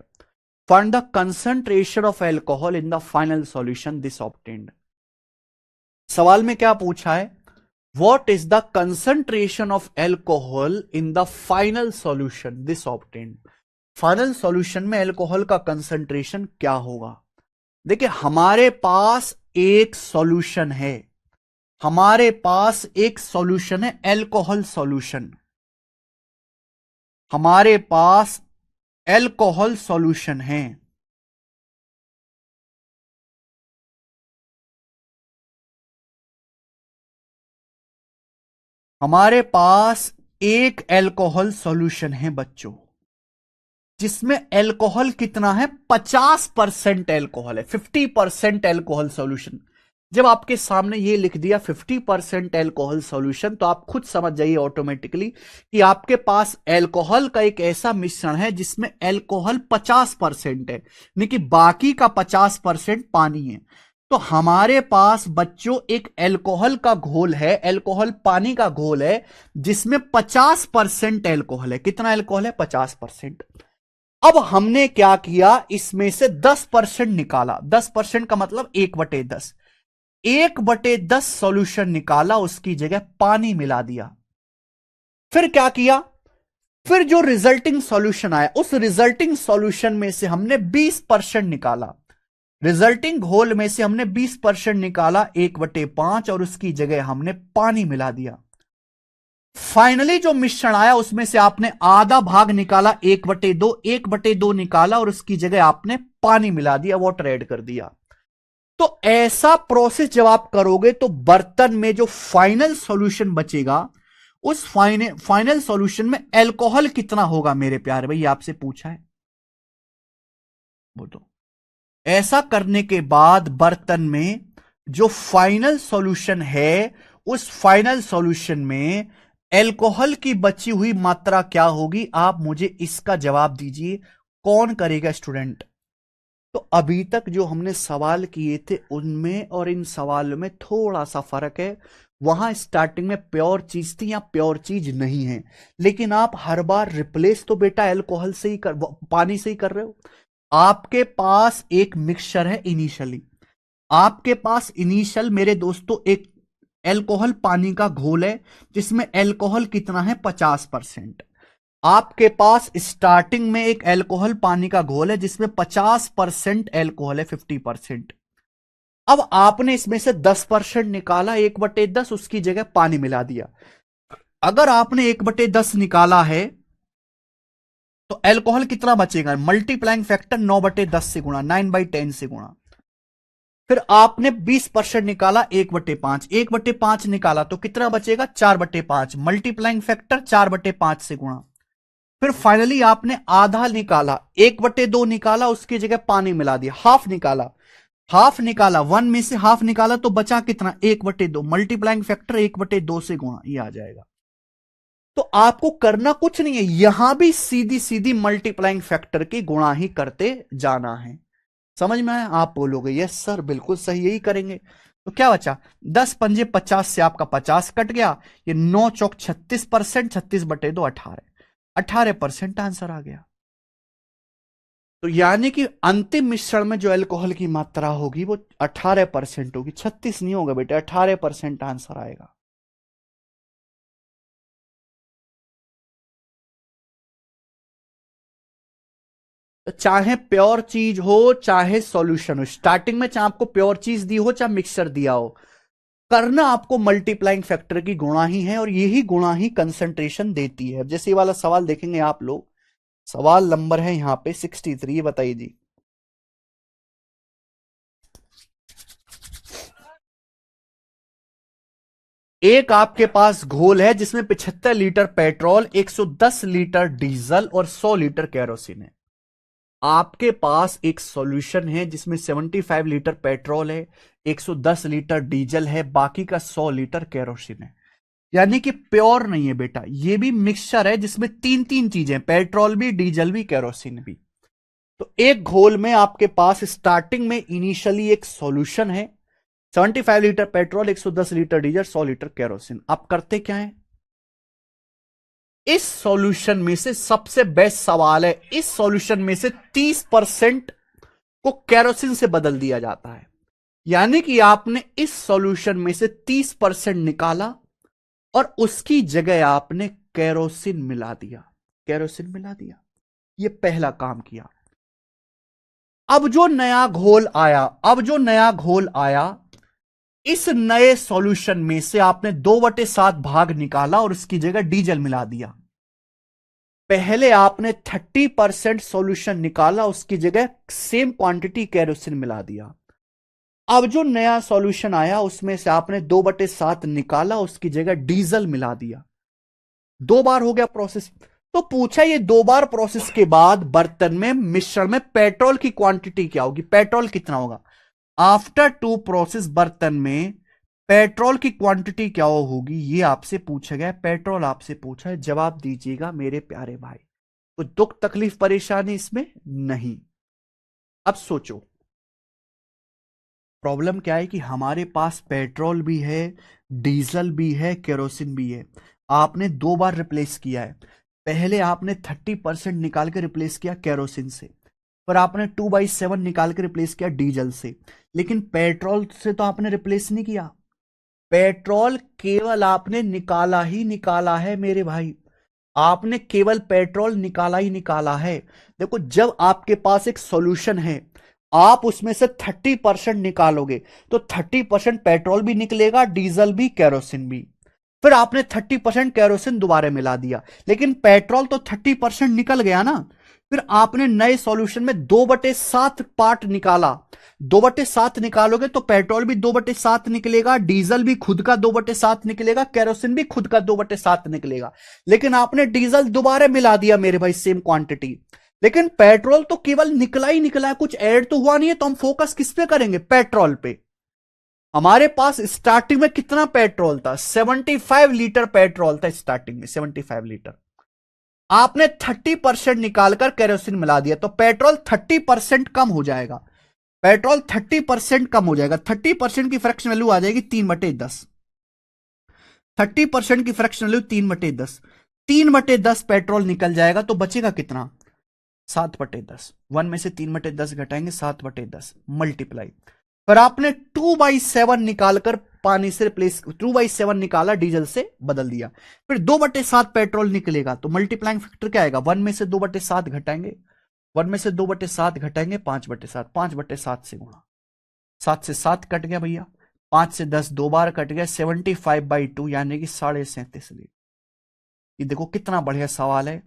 Find the concentration of alcohol in the final solution this obtained. सवाल में क्या पूछा है? What is the concentration of alcohol in the final solution this obtained? Final solution में alcohol का concentration क्या होगा? देखिए, हमारे पास एक सॉल्यूशन है, हमारे पास एक सॉल्यूशन है, अल्कोहल सॉल्यूशन। हमारे पास अल्कोहल सॉल्यूशन है। हमारे पास एक अल्कोहल सॉल्यूशन है बच्चों, जिसमें अल्कोहल कितना है? 50% अल्कोहल है, 50% अल्कोहल सॉल्यूशन। जब आपके सामने ये लिख दिया 50% अल्कोहल सॉल्यूशन, तो आप खुद समझ जाइए ऑटोमेटिकली कि आपके पास अल्कोहल का एक ऐसा मिश्रण है जिसमें अल्कोहल 50% है, यानी कि बाकी का 50% पानी है। तो हमारे पास बच्चों एक अल्कोहल का घोल है, अल्कोहल पानी का घोल है, जिसमें 50% अल्कोहल है। कितना अल्कोहल है? 50%। अब हमने क्या किया, इसमें से 10% निकाला। 10% का मतलब 1/10। 1/10 सॉल्यूशन निकाला, उसकी जगह पानी मिला दिया। फिर क्या किया? फिर जो रिजल्टिंग सॉल्यूशन आया, उस रिजल्टिंग सॉल्यूशन में से हमने 20% निकाला। रिजल्टिंग घोल में से हमने 20% निकाला, 1/5, और उसकी जगह हमने पानी मिला दिया। फाइनली जो मिश्रण आया उसमें से आपने आधा भाग निकाला, 1/2, 1/2 निकाला, और उसकी जगह आपने पानी मिला दिया, वाटर ऐड कर दिया। तो ऐसा प्रोसेस जब आप करोगे तो बर्तन में जो फाइनल सॉल्यूशन बचेगा, उस फाइनल सॉल्यूशन में अल्कोहल कितना होगा मेरे प्यारे भाई? आपसे पूछा है, बोलो। ऐसा करने के बाद बर्तन में जो फाइनल सॉल्यूशन है, उस फाइनल सॉल्यूशन में अल्कोहल की बची हुई मात्रा क्या होगी? आप मुझे इसका जवाब दीजिए, कौन करेगा स्टूडेंट? तो अभी तक जो हमने सवाल किए थे उनमें और इन सवालों में थोड़ा सा फर्क है। वहां स्टार्टिंग में प्योर चीज थी, यहां प्योर चीज नहीं है। लेकिन आप हर बार रिप्लेस तो बेटा अल्कोहल से ही पानी से ही कर रहे हो। आपके पास एक मिक्सचर है इनिशियली, आपके पास इनिशियल मेरे दोस्तों एक अल्कोहल पानी का घोल है, जिसमें अल्कोहल कितना है? 50%। आपके पास स्टार्टिंग में एक अल्कोहल पानी का घोल है जिसमें 50% अल्कोहल है, 50%। अब आपने इसमें से 10% निकाला, 1/10, उसकी जगह पानी मिला दिया। अगर आपने 1/10 निकाला है तो अल्कोहल कितना बचेगा? मल्टीप्लाइंग फैक्टर 9/10 से गुणा, 9/10 से गुणा। फिर आपने 20% निकाला, 1/5, 1/5 निकाला तो कितना बचेगा? 4/5, मल्टीप्लाइंग फैक्टर 4/5 से गुणा। फिर फाइनली आपने आधा निकाला, 1/2 निकाला, उसकी जगह पानी मिला दिया। हाफ निकाला, हाफ निकाला, 1 में से हाफ निकाला तो बचा कितना? 1/2, मल्टीप्लाइंग फैक्टर 1/2 से गुणा, ये आ जाएगा। तो आपको करना कुछ नहीं है, यहां भी सीधी सीधी मल्टीप्लाइंग फैक्टर की गुणा ही करते जाना है। समझ में आया? आप बोलोगे यस सर बिल्कुल सही, यही करेंगे। तो क्या बचा? 10×5 50 से आपका 50 कट गया, ये 9 चौक 36%, 36/2 18, 18% आंसर आ गया। तो यानी कि अंतिम मिश्रण में जो अल्कोहल की मात्रा होगी वो 18% होगी, 36 नहीं होगा बेटा, 18% आंसर आएगा। तो चाहे प्योर चीज हो चाहे सॉल्यूशन हो, स्टार्टिंग में चाहे आपको प्योर चीज दी हो चाहे मिक्सचर दिया हो, करना आपको मल्टीप्लाइंग फैक्टर की गुणा ही है, और यही गुणा ही कंसंट्रेशन देती है। जैसे ये वाला सवाल देखेंगे आप लोग, सवाल नंबर है यहां पे 63, बताइए जी। एक आपके पास घोल है जिसमें 75 लीटर पेट्रोल, 110 लीटर डीजल और 100 लीटर केरोसिन है। आपके पास एक सॉल्यूशन है जिसमें 75 लीटर पेट्रोल है, 110 लीटर डीजल है, बाकी का 100 लीटर केरोसिन है। यानी कि प्योर नहीं है बेटा, ये भी मिक्सचर है जिसमें तीन तीन चीजें, पेट्रोल भी, डीजल भी, केरोसिन भी। तो एक घोल में आपके पास स्टार्टिंग में इनिशियली एक सॉल्यूशन है, 75 litre petrol, 110 litre diesel, 100 litre kerosene. आप करते क्या है, इस सॉल्यूशन में से सबसे बेस्ट सवाल है, इस सॉल्यूशन में से 30% को केरोसिन से बदल दिया जाता है। यानी कि आपने इस सॉल्यूशन में से 30% निकाला और उसकी जगह आपने केरोसिन मिला दिया, केरोसिन मिला दिया। ये पहला काम किया। अब जो नया घोल आया, अब जो नया घोल आया, इस नए सॉल्यूशन में से आपने 2/7 भाग निकाला और उसकी जगह डीजल मिला दिया। पहले आपने 30% सॉल्यूशन निकाला, उसकी जगह सेम क्वांटिटी केरोसिन मिला दिया। अब जो नया सॉल्यूशन आया उसमें से आपने 2/7 निकाला, उसकी जगह डीजल मिला दिया। 2 बार हो गया प्रोसेस। तो पूछा ये 2 बार प्रोसेस के बाद बर्तन में मिश्रण में पेट्रोल की क्वांटिटी क्या होगी, पेट्रोल कितना होगा। आफ्टर 2 प्रोसेस बर्तन में पेट्रोल की क्वांटिटी क्या होगी, ये आपसे पूछा गया, पेट्रोल आपसे पूछा है, जवाब दीजिएगा मेरे प्यारे भाई। तो दुख तकलीफ परेशानी इसमें नहीं। अब सोचो प्रॉब्लम क्या है कि हमारे पास पेट्रोल भी है, डीजल भी है, केरोसिन भी है। आपने 2 बार रिप्लेस किया है। पहले आपने 30% निकाल के रिप्लेस किया केरोसिन से, फिर आपने 2/7 निकाल के रिप्लेस किया डीजल से। लेकिन पेट्रोल से तो आपने रिप्लेस नहीं किया। पेट्रोल केवल आपने निकाला ही निकाला है मेरे भाई, आपने केवल पेट्रोल निकाला ही निकाला है। देखो जब आपके पास एक सॉल्यूशन है, आप उसमें से 30% निकालोगे तो 30% पेट्रोल भी निकलेगा, डीजल भी, केरोसिन भी। फिर आपने 30% केरोसिन दोबारा मिला दिया, लेकिन पेट्रोल तो 30% निकल गया ना। फिर आपने नए सॉल्यूशन में 2/7 पार्ट निकाला। 2/7 निकालोगे तो पेट्रोल भी 2/7 निकलेगा, डीजल भी खुद का 2/7 निकलेगा, केरोसिन भी खुद का 2/7 निकलेगा। लेकिन आपने डीजल दोबारा मिला दिया मेरे भाई, सेम क्वांटिटी। लेकिन पेट्रोल तो केवल निकला ही निकला है, कुछ ऐड तो हुआ नहीं है। तो हम फोकस किस पे करेंगे, पेट्रोल पे। हमारे पास स्टार्टिंग में कितना पेट्रोल था, 75 लीटर पेट्रोल था स्टार्टिंग में, 75 लीटर। आपने 30% निकालकर केरोसिन मिला दिया तो पेट्रोल 30% कम हो जाएगा। पेट्रोल 30% कम हो जाएगा, 30% की फ्रैक्शन वैल्यू आ जाएगी 3/10। 30% की फ्रैक्शन वैल्यू 3/10, 3/10 पेट्रोल निकल जाएगा तो बचेगा कितना, 7/10। 1 में से 3/10 घटाएंगे, 7/10 मल्टीप्लाई। फिर आपने 2/7 निकालकर पानी से रिप्लेस, 2/7 निकाला, डीजल से बदल दिया। फिर 2/7 पेट्रोल निकलेगा तो मल्टीप्लाइंग फैक्टर क्या आएगा, 1 में से 2/7 घटाएंगे, 1 में से 2/7 घटाएंगे, 5/7, 5/7 से गुणा, 7 से 7 कट गया भैया, 5 से 10 2 बार कट गया, 75/2 यानी कि 37.5 लीटर। ये देखो कितना बढ़िया सवाल है।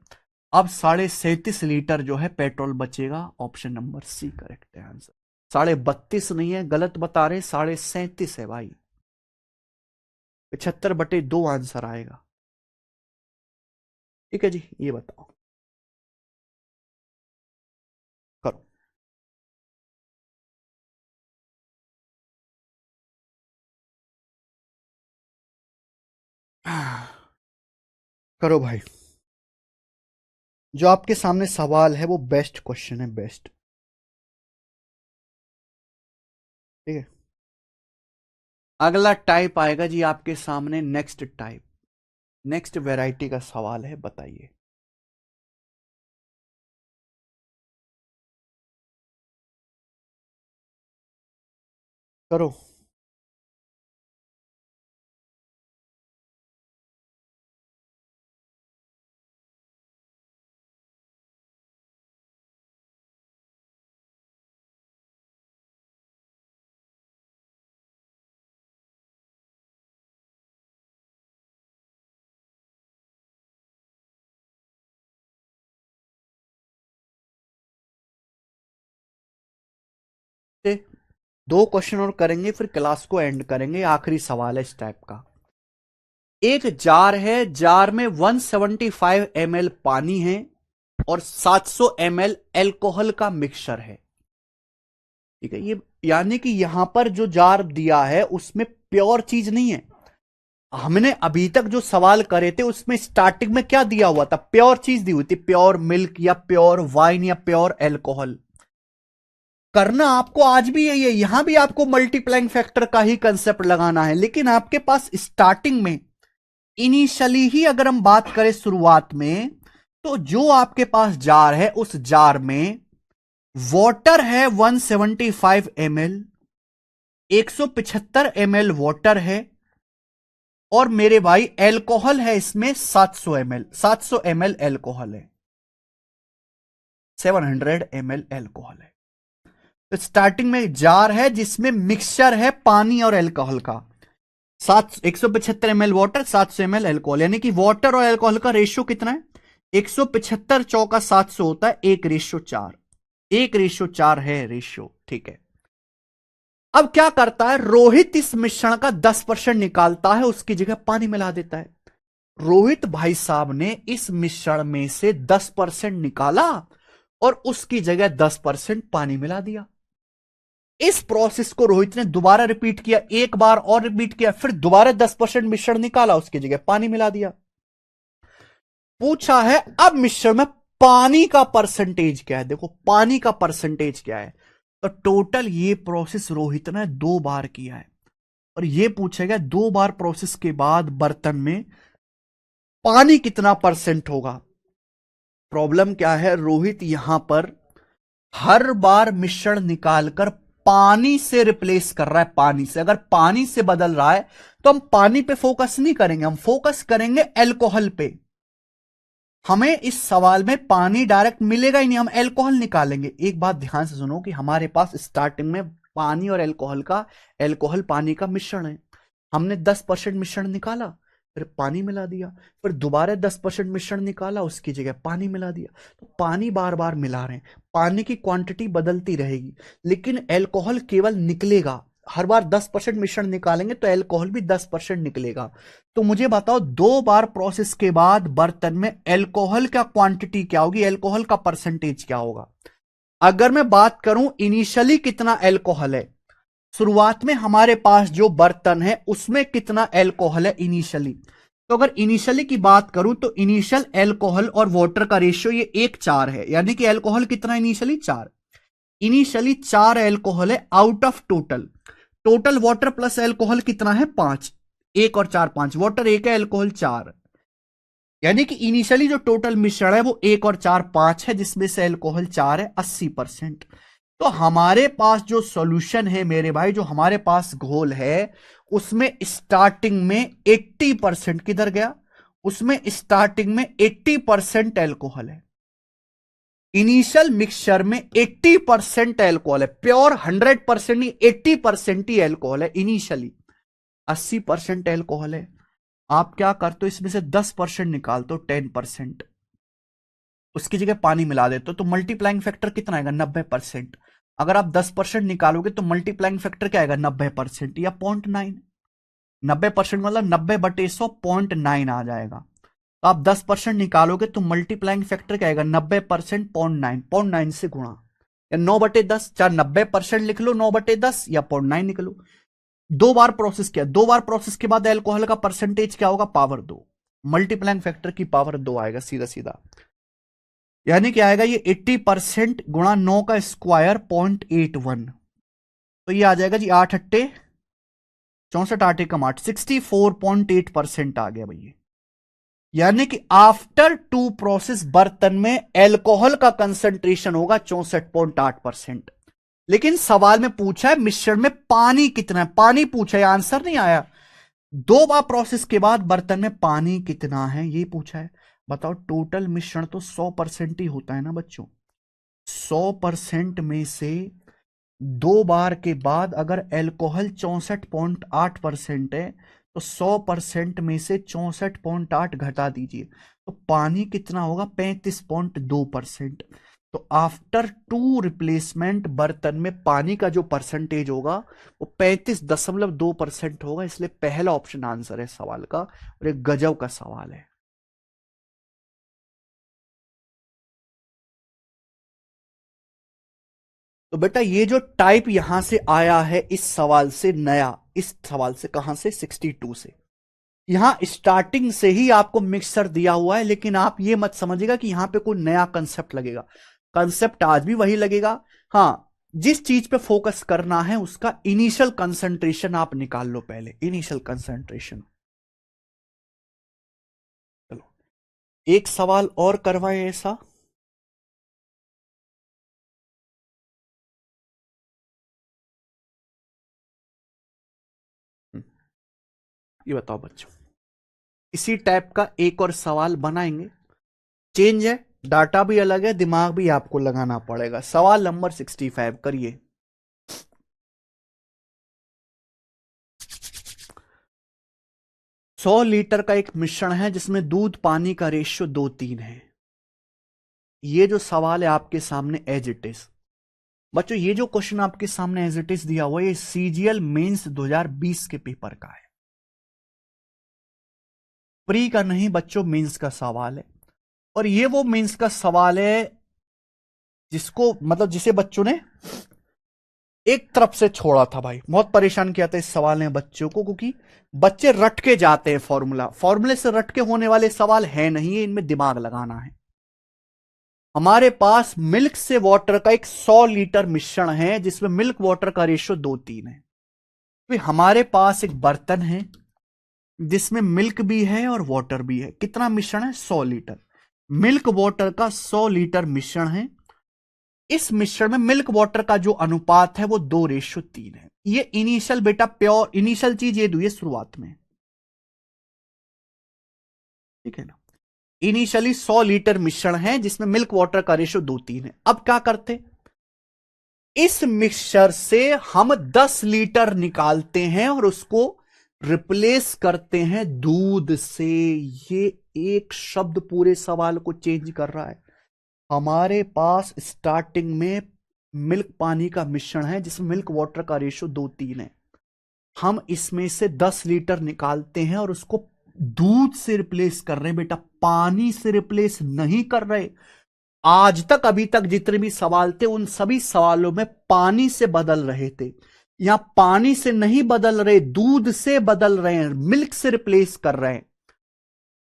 अब 37.5 लीटर जो है पेट्रोल बचेगा। ऑप्शन नंबर सी करेक्ट है आंसर। 32.5 नहीं है, गलत बता रहे, 37.5 है भाई। 75/2 आंसर आएगा। ठीक है जी, ये बताओ करो। करो भाई। जो आपके सामने सवाल है वो बेस्ट क्वेश्चन है, बेस्ट। ठीक है, अगला टाइप आएगा जी आपके सामने, नेक्स्ट टाइप, नेक्स्ट वैरायटी का सवाल है, बताइए। करो। दो क्वेश्चन और करेंगे, फिर क्लास को एंड करेंगे। आखिरी सवाल है इस टाइप का। एक जार है, जार में 175 ml पानी है और 700 ml एल्कोहल का मिक्सचर है। ठीक है, ये यानी कि यहां पर जो जार दिया है उसमें प्योर चीज नहीं है। हमने अभी तक जो सवाल करे थे उसमें स्टार्टिंग में क्या दिया हुआ था? प्योर चीज दी हुई थी, प्योर मिल्क या प्योर वाइन या प्योर एल्कोहल। करना आपको आज भी यही है, यहां भी आपको मल्टीप्लाइंग फैक्टर का ही कंसेप्ट लगाना है, लेकिन आपके पास स्टार्टिंग में इनिशियली ही अगर हम बात करें शुरुआत में, तो जो आपके पास जार है उस जार में वाटर है 175 ml, 175 ml वाटर है, और मेरे भाई एल्कोहल है इसमें 700 ml, 700 ml एल्कोहल है, 700 ml एल्कोहल है। तो स्टार्टिंग में जार है जिसमें मिक्सचर है पानी और एल्कोहल का, 175 ml वाटर, 700 ml एल्कोहल, यानी कि वाटर और एल्कोहल का रेशियो कितना है? 175 चौका 700 होता है 1:4, 1:4 है रेशियो। ठीक है, अब क्या करता है रोहित? इस मिश्रण का 10% निकालता है, उसकी जगह पानी मिला देता है। रोहित भाई साहब ने इस मिश्रण में से 10% निकाला और उसकी जगह 10% पानी मिला दिया। इस प्रोसेस को रोहित ने दोबारा रिपीट किया, एक बार और रिपीट किया, फिर दोबारा 10% मिश्रण निकाला, उसकी जगह पानी मिला दिया। पूछा है अब मिश्रण में पानी का परसेंटेज क्या है? देखो पानी का परसेंटेज क्या है। तो टोटल ये प्रोसेस रोहित ने 2 बार किया है, और ये पूछा गया 2 बार प्रोसेस के बाद बर्तन में पानी कितना परसेंट होगा। प्रॉब्लम क्या है, रोहित यहां पर हर बार मिश्रण निकालकर पानी से रिप्लेस कर रहा है, पानी से। अगर पानी से बदल रहा है तो हम पानी पे फोकस नहीं करेंगे, हम फोकस करेंगे एल्कोहल पे। हमें इस सवाल में पानी डायरेक्ट मिलेगा ही नहीं, हम एल्कोहल निकालेंगे। एक बात ध्यान से सुनो कि हमारे पास स्टार्टिंग में पानी और एल्कोहल पानी का मिश्रण है। हमने 10% मिश्रण निकाला, फिर पानी मिला दिया, फिर दोबारा 10% मिश्रण निकाला, उसकी जगह पानी मिला दिया। तो पानी बार बार मिला रहे हैं, पानी की क्वांटिटी बदलती रहेगी, लेकिन एल्कोहल केवल निकलेगा। हर बार 10% मिश्रण निकालेंगे तो एल्कोहल भी 10% निकलेगा। तो मुझे बताओ 2 बार प्रोसेस के बाद बर्तन में एल्कोहल का क्वांटिटी क्या होगी, एल्कोहल का परसेंटेज क्या होगा। अगर मैं बात करूं इनिशियली कितना एल्कोहल है, शुरुआत में हमारे पास जो बर्तन है उसमें कितना एल्कोहल है इनिशियली, तो अगर इनिशियली की बात करूं तो इनिशियल एल्कोहल और वाटर का रेशियो ये 1:4 है, यानी कि एल्कोहल कितना इनिशियली 4, इनिशियली 4 एल्कोहल है out of total. Total water plus alcohol कितना है 5, 1 और 4 5, वाटर 1 है एल्कोहल 4, यानी कि इनिशियली जो टोटल मिश्रण है वो 1 और 4 5 है, जिसमें से एल्कोहल 4 है, 80%। तो हमारे पास जो सॉल्यूशन है मेरे भाई, जो हमारे पास घोल है उसमें स्टार्टिंग में 80% किधर गया, उसमें स्टार्टिंग में 80% एल्कोहल है। इनिशियल मिक्सचर में 80% एल्कोहल है, प्योर 100% नहीं, 80% ही एल्कोहल है इनिशियली, 80% एल्कोहल है। आप क्या करते हो, इसमें से 10% निकालते हो, 10%, उसकी जगह पानी मिला देते हो, तो मल्टीप्लाइंग फैक्टर कितना आएगा 90%। अगर आप 10% निकालोगे तो मल्टीप्लाइंग फैक्टर क्या आएगा 90% या 0.9, 90% मतलब 90/100 0.9 आ जाएगा। तो आप 10% निकालोगे तो मल्टीप्लाइंग फैक्टर क्या आएगा 90%, 0.9 से गुणा, या 9/10, चाहे 90% लिख लो 9/10 या 0.9 निकलो। 2 बार प्रोसेस किया, 2 बार प्रोसेस के बाद एल्कोहल का परसेंटेज क्या होगा, पावर 2, मल्टीप्लाइंग फैक्टर की पावर 2 आएगा सीधा सीधा, यानी क्या आएगा ये 80% गुणा 9 का स्क्वायर 0.81, तो ये आ जाएगा जी 8 अट्टे 64, 8 एकम 8, 64.8% आ गया भैया। यानी कि आफ्टर 2 प्रोसेस बर्तन में एल्कोहल का कंसंट्रेशन होगा 64.8%। लेकिन सवाल में पूछा है मिश्रण में पानी कितना है, पानी पूछा है, आंसर नहीं आया। 2 बार प्रोसेस के बाद बर्तन में पानी कितना है ये पूछा है। बताओ टोटल मिश्रण तो 100% ही होता है ना बच्चों। 100% में से 2 बार के बाद अगर अल्कोहल 64.8% है तो 100% में से 64.8 घटा दीजिए तो पानी कितना होगा, 35.2%। तो आफ्टर 2 रिप्लेसमेंट बर्तन में पानी का जो परसेंटेज होगा वो 35.2% होगा। इसलिए पहला ऑप्शन आंसर है सवाल का, और एक गजब का सवाल है। तो बेटा ये जो टाइप यहां से आया है इस सवाल से नया, इस सवाल से कहां से, 62 से। यहां स्टार्टिंग से ही आपको मिक्सर दिया हुआ है, लेकिन आप ये मत समझिएगा कि यहां पे कोई नया कंसेप्ट लगेगा। कंसेप्ट आज भी वही लगेगा। हाँ, जिस चीज पे फोकस करना है उसका इनिशियल कंसंट्रेशन आप निकाल लो पहले, इनिशियल कंसंट्रेशन। चलो एक सवाल और करवाए ऐसा। ये बताओ बच्चों, इसी टाइप का एक और सवाल बनाएंगे। चेंज है, डाटा भी अलग है, दिमाग भी आपको लगाना पड़ेगा। सवाल नंबर 65 करिए। 100 लीटर का एक मिश्रण है जिसमें दूध पानी का रेशियो 2:3 है। ये जो सवाल है आपके सामने एज इट इज। बच्चों ये जो क्वेश्चन आपके सामने एज इट इज दिया हुआ है ये सीजीएल मेंस 2020 के पेपर का है, प्री का नहीं बच्चों, मेंस का सवाल है। और ये वो मेंस का सवाल है जिसको मतलब जिसे बच्चों ने एक तरफ से छोड़ा था भाई, बहुत परेशान किया था इस सवाल ने बच्चों को, क्योंकि बच्चे रट के जाते हैं फॉर्मूला, फॉर्मूले से रट के होने वाले सवाल है नहीं है, इनमें दिमाग लगाना है। हमारे पास मिल्क से वाटर का एक 100 लीटर मिश्रण है जिसमें मिल्क वाटर का रेशियो 2:3 है। तो हमारे पास एक बर्तन है जिसमें मिल्क भी है और वाटर भी है। कितना मिश्रण है, 100 लीटर। मिल्क वाटर का 100 लीटर मिश्रण है। इस मिश्रण में मिल्क वाटर का जो अनुपात है वो 2:3 है। ये इनिशियल बेटा प्योर इनिशियल चीज ये दुई शुरुआत में, ठीक है ना। इनिशियली 100 लीटर मिश्रण है जिसमें मिल्क वाटर का रेशियो 2:3 है। अब क्या करते, इस मिक्सचर से हम 10 लीटर निकालते हैं और उसको रिप्लेस करते हैं दूध से। ये एक शब्द पूरे सवाल को चेंज कर रहा है। हमारे पास स्टार्टिंग में मिल्क पानी का मिश्रण है जिसमें मिल्क वाटर का रेशियो 2:3 है। हम इसमें से 10 लीटर निकालते हैं और उसको दूध से रिप्लेस कर रहे हैं बेटा, पानी से रिप्लेस नहीं कर रहे। आज तक अभी तक जितने भी सवाल थे उन सभी सवालों में पानी से बदल रहे थे। यहां पानी से नहीं बदल रहे, दूध से बदल रहे हैं, मिल्क से रिप्लेस कर रहे हैं।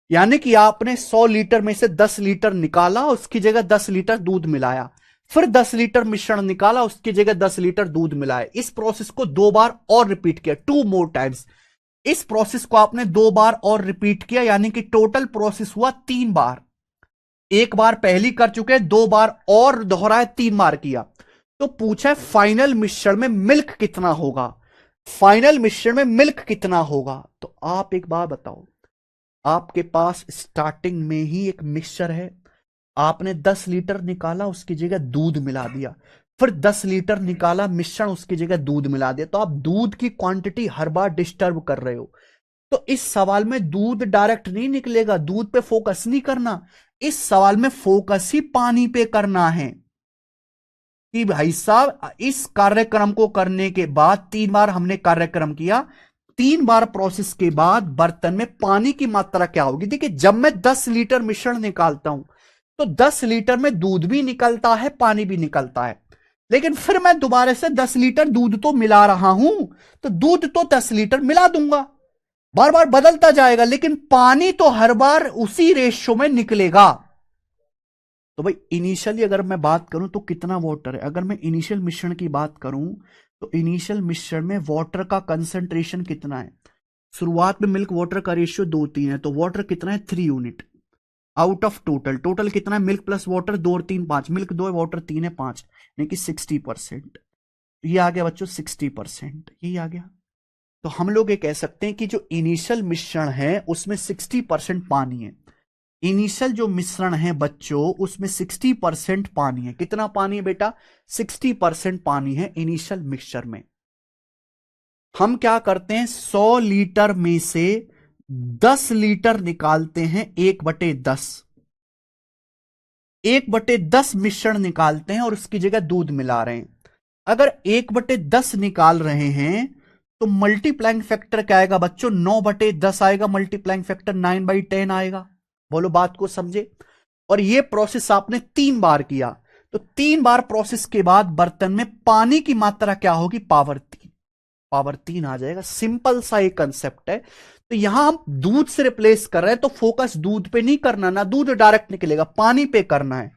यानी कि आपने 100 लीटर में से 10 लीटर निकाला, उसकी जगह 10 लीटर दूध मिलाया, फिर 10 लीटर मिश्रण निकाला, उसकी जगह 10 लीटर दूध मिलाया। इस प्रोसेस को 2 बार और रिपीट किया, 2 more times। इस प्रोसेस को आपने 2 बार और रिपीट किया, यानी कि टोटल प्रोसेस हुआ 3 बार। 1 बार पहली कर चुके, 2 बार और दोहराया, 3 बार किया। तो पूछा है फाइनल मिश्रण में मिल्क कितना होगा, फाइनल मिश्रण में मिल्क कितना होगा। तो आप एक बात बताओ, आपके पास स्टार्टिंग में ही एक मिक्सचर है, आपने 10 लीटर निकाला, उसकी जगह दूध मिला दिया, फिर 10 लीटर निकाला मिश्रण, उसकी जगह दूध मिला दिया। तो आप दूध की क्वांटिटी हर बार डिस्टर्ब कर रहे हो। तो इस सवाल में दूध डायरेक्ट नहीं निकलेगा, दूध पे फोकस नहीं करना। इस सवाल में फोकस ही पानी पे करना है कि भाई साहब इस कार्यक्रम को करने के बाद 3 बार हमने कार्यक्रम किया, 3 बार प्रोसेस के बाद बर्तन में पानी की मात्रा क्या होगी। देखिए जब मैं 10 लीटर मिश्रण निकालता हूं तो 10 लीटर में दूध भी निकलता है, पानी भी निकलता है, लेकिन फिर मैं दोबारा से 10 लीटर दूध तो मिला रहा हूं, तो दूध तो 10 लीटर मिला दूंगा, बार बार बदलता जाएगा, लेकिन पानी तो हर बार उसी रेशियो में निकलेगा। तो भाई इनिशियली अगर मैं बात करूं तो कितना वाटर है, अगर मैं इनिशियल मिश्रण की बात करूं तो इनिशियल मिश्रण में वाटर का कंसंट्रेशन कितना है। शुरुआत में मिल्क वाटर का रेशियो 2:3 है, तो वाटर कितना है, 3 unit out of total. Total कितना है, मिल्क प्लस वाटर 2 और 3 5, मिल्क 2 है, वाटर 3 है, 5, यानी कि 60%। ये आ गया बच्चों 60%, यही आ गया। तो हम लोग ये कह सकते हैं कि जो इनिशियल मिश्रण है उसमें 60% पानी है। इनिशियल जो मिश्रण है बच्चों उसमें 60% पानी है। कितना पानी है बेटा? 60% पानी है इनिशियल मिक्सचर में। हम क्या करते हैं, 100 लीटर में से 10 लीटर निकालते हैं, 1/10। 1/10 मिश्रण निकालते हैं और उसकी जगह दूध मिला रहे हैं। अगर 1/10 निकाल रहे हैं तो मल्टीप्लाइंग फैक्टर क्या आएगा बच्चों? 9/10 आएगा। मल्टीप्लाइंग फैक्टर 9/10 आएगा। बोलो बात को समझे। और ये प्रोसेस आपने 3 बार किया, तो 3 बार प्रोसेस के बाद बर्तन में पानी की मात्रा क्या होगी? पावर 3। पावर 3 आ जाएगा। सिंपल सा एक कंसेप्ट है। तो यहां हम दूध से रिप्लेस कर रहे हैं, तो फोकस दूध पे नहीं करना, ना दूध डायरेक्ट निकलेगा, पानी पे करना है।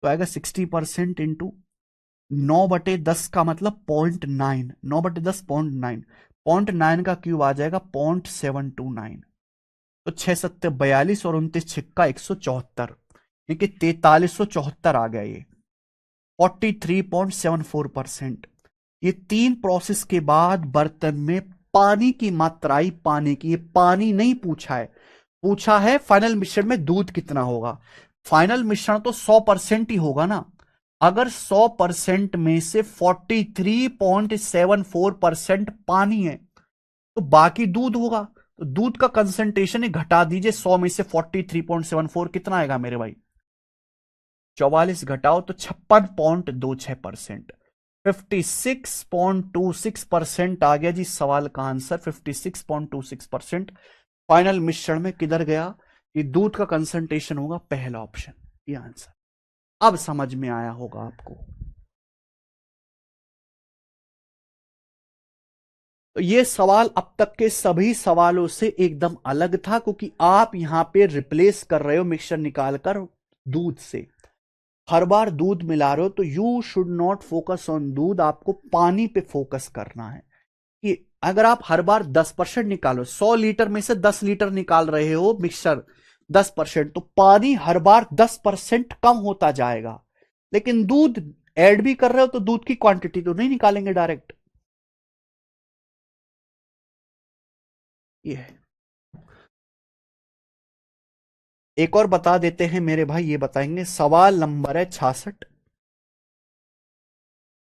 तो आएगा 60% इंटू 9/10 का मतलब 0.9। 9/10 0.9। 0.9 का क्यूब आ जाएगा 0.729। तो 6×7=42 और 29×6=174, यानी कि 4374 आ गया ये, 43.74%। ये 3 प्रोसेस के बाद बर्तन में पानी की मात्रा आई, पानी की। ये पानी नहीं पूछा है, पूछा है फाइनल मिश्रण में दूध कितना होगा। फाइनल मिश्रण तो 100% ही होगा ना। अगर 100% में से 43.74% पानी है तो बाकी दूध होगा। तो दूध का कंसंट्रेशन घटा दीजिए 100 में से 43.74, कितना आएगा मेरे भाई? 44 घटाओ तो 56.26%। 56.26% आ गया जी सवाल का आंसर। 56.26% फाइनल मिश्रण में किधर गया? ये दूध का कंसंट्रेशन होगा, पहला ऑप्शन, ये आंसर। अब समझ में आया होगा आपको। तो ये सवाल अब तक के सभी सवालों से एकदम अलग था, क्योंकि आप यहां पे रिप्लेस कर रहे हो मिक्सचर निकालकर दूध से। हर बार दूध मिला रहे हो, तो you should not focus on दूध, आपको पानी पे फोकस करना है। कि अगर आप हर बार 10% निकालो, 100 लीटर में से 10 लीटर निकाल रहे हो मिक्सचर 10%, तो पानी हर बार 10% कम होता जाएगा। लेकिन दूध ऐड भी कर रहे हो तो दूध की क्वांटिटी तो नहीं निकालेंगे डायरेक्ट। ये है। एक और बता देते हैं मेरे भाई, ये बताएंगे। सवाल नंबर है 66,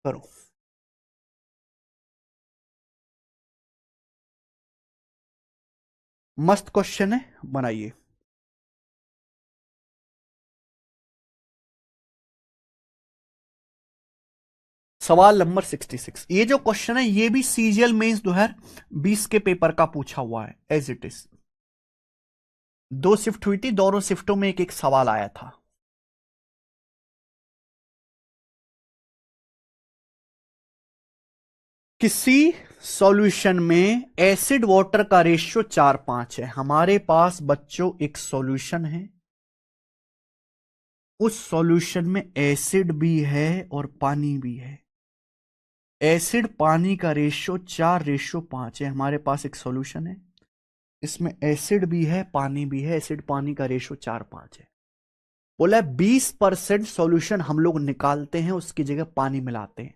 करो। मस्त क्वेश्चन है, बनाइए। सवाल नंबर 66। ये जो क्वेश्चन है ये भी सीजीएल मेंस 2020 के पेपर का पूछा हुआ है, एज इट इज। 2 शिफ्ट हुई थी, दोनों शिफ्टों में एक एक सवाल आया था। किसी सॉल्यूशन में एसिड वाटर का रेशियो 4:5 है। हमारे पास बच्चों एक सॉल्यूशन है, उस सॉल्यूशन में एसिड भी है और पानी भी है। एसिड पानी का रेशियो 4:5 है। हमारे पास एक सॉल्यूशन है, इसमें एसिड भी है पानी भी है। एसिड पानी का रेशियो 4:5 है। बोला 20% सॉल्यूशन हम लोग निकालते हैं, उसकी जगह पानी मिलाते हैं।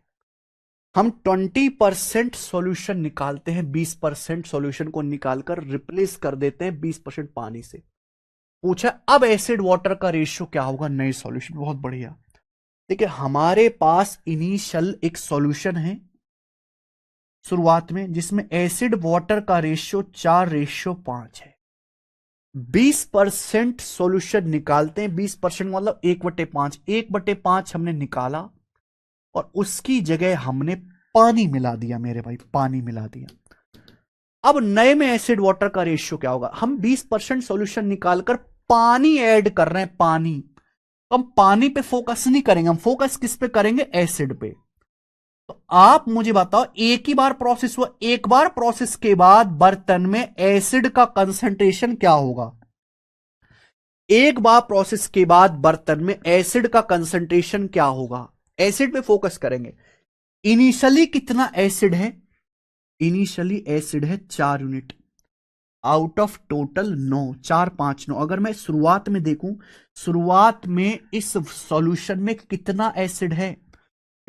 हम 20% सॉल्यूशन निकालते हैं, 20% सॉल्यूशन को निकालकर रिप्लेस कर देते हैं 20% पानी से। पूछा अब एसिड वाटर का रेशियो क्या होगा नए सॉल्यूशन। बहुत बढ़िया। देखिए हमारे पास इनिशियल एक सॉल्यूशन है शुरुआत में, जिसमें एसिड वाटर का रेशियो 4:5 है। 20% सॉल्यूशन निकालते हैं, 20% मतलब 1/5। 1/5 हमने निकाला और उसकी जगह हमने पानी मिला दिया मेरे भाई, पानी मिला दिया। अब नए में एसिड वाटर का रेशियो क्या होगा? हम 20% सॉल्यूशन निकालकर पानी ऐड कर रहे हैं, पानी। तो हम पानी पे फोकस नहीं करेंगे, हम फोकस किस पे करेंगे? एसिड पे। तो आप मुझे बताओ, एक ही बार प्रोसेस हुआ, एक बार प्रोसेस के बाद बर्तन में एसिड का कंसंट्रेशन क्या होगा? एक बार प्रोसेस के बाद बर्तन में एसिड का कंसंट्रेशन क्या होगा? एसिड पे फोकस करेंगे। इनिशियली कितना एसिड है? इनिशियली एसिड है 4 यूनिट आउट ऑफ टोटल 9। 4 5 9। अगर मैं शुरुआत में देखूं, शुरुआत में इस सॉल्यूशन में कितना एसिड है?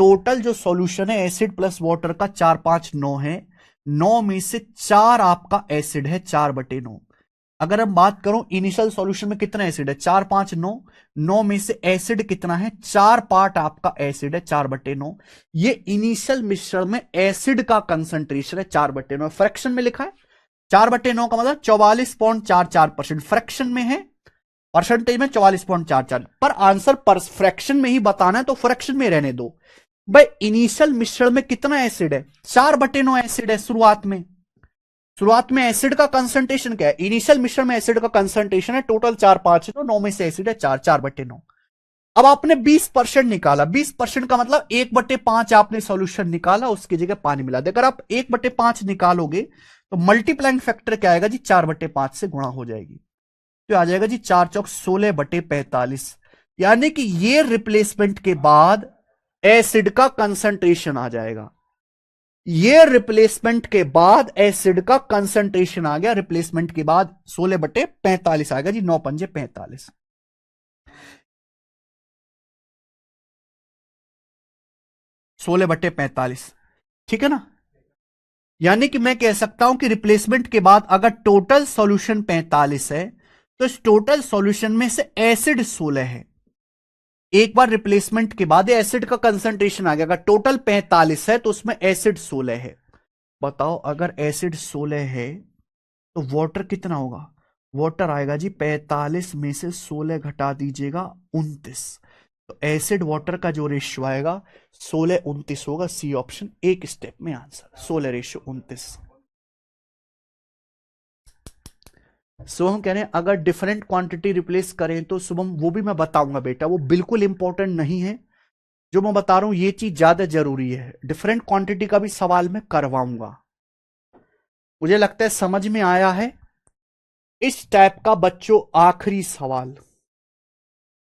टोटल जो सॉल्यूशन है एसिड प्लस वाटर का 4, 5, 9 है, 9 में से 4 आपका एसिड है, 4/9। अगर हम बात करूं इनिशियल सॉल्यूशन में कितना एसिड है, 4, 5, 9, 9 में से एसिड कितना है, 4 पार्ट आपका एसिड है, 4/9। ये इनिशियल मिश्रण में एसिड का कंसंट्रेशन है 4/9। फ्रैक्शन में लिखा है 4/9 का मतलब 44.44%। फ्रैक्शन में है, परसेंटेज में 44.44, पर आंसर पर फ्रैक्शन में ही बताना है तो फ्रैक्शन में रहने दो भाई। इनिशियल मिश्रण में कितना एसिड है, 4/9 एसिड है शुरुआत में। शुरुआत में एसिड का कंसंट्रेशन क्या है, इनिशियल मिश्रण में एसिड का कंसंट्रेशन है टोटल 4, 5, 9, 9 में से एसिड है 4, 4/9। अब आपने 20% निकाला, 20% का मतलब 1/5 आपने सॉल्यूशन निकाला, उसकी जगह पानी मिला दे। अगर आप 1/5 निकालोगे तो मल्टीप्लाइंग फैक्टर क्या आएगा जी, 4/5 से गुणा हो जाएगी, तो आ जाएगा जी 4×4 = 16/45। यानी कि ये रिप्लेसमेंट के बाद एसिड का कंसंट्रेशन आ जाएगा। ये रिप्लेसमेंट के बाद एसिड का कंसंट्रेशन आ गया, रिप्लेसमेंट के बाद 16/45 आएगा जी, 9×5 = 45। 16/45, ठीक है ना। यानी कि मैं कह सकता हूं कि रिप्लेसमेंट के बाद अगर टोटल सॉल्यूशन 45 है तो इस टोटल सॉल्यूशन में से एसिड 16 है। एक बार रिप्लेसमेंट के बाद एसिड का कंसंट्रेशन आ गया, अगर टोटल 45 है तो उसमें एसिड 16 है। बताओ अगर एसिड 16 है तो वाटर कितना होगा, वाटर आएगा जी 45 में से 16 घटा दीजिएगा 29, तो एसिड वाटर का जो रेशियो आएगा 16:29 होगा। सी ऑप्शन एक स्टेप में आंसर 16:29। शुभम कह रहे हैं अगर डिफरेंट क्वांटिटी रिप्लेस करें तो शुभम वो भी मैं बताऊंगा बेटा, वो बिल्कुल इंपॉर्टेंट नहीं है जो मैं बता रहा हूं, ये चीज ज्यादा जरूरी है। डिफरेंट क्वांटिटी का भी सवाल मैं करवाऊंगा। मुझे लगता है समझ में आया है। इस टाइप का बच्चों आखिरी सवाल,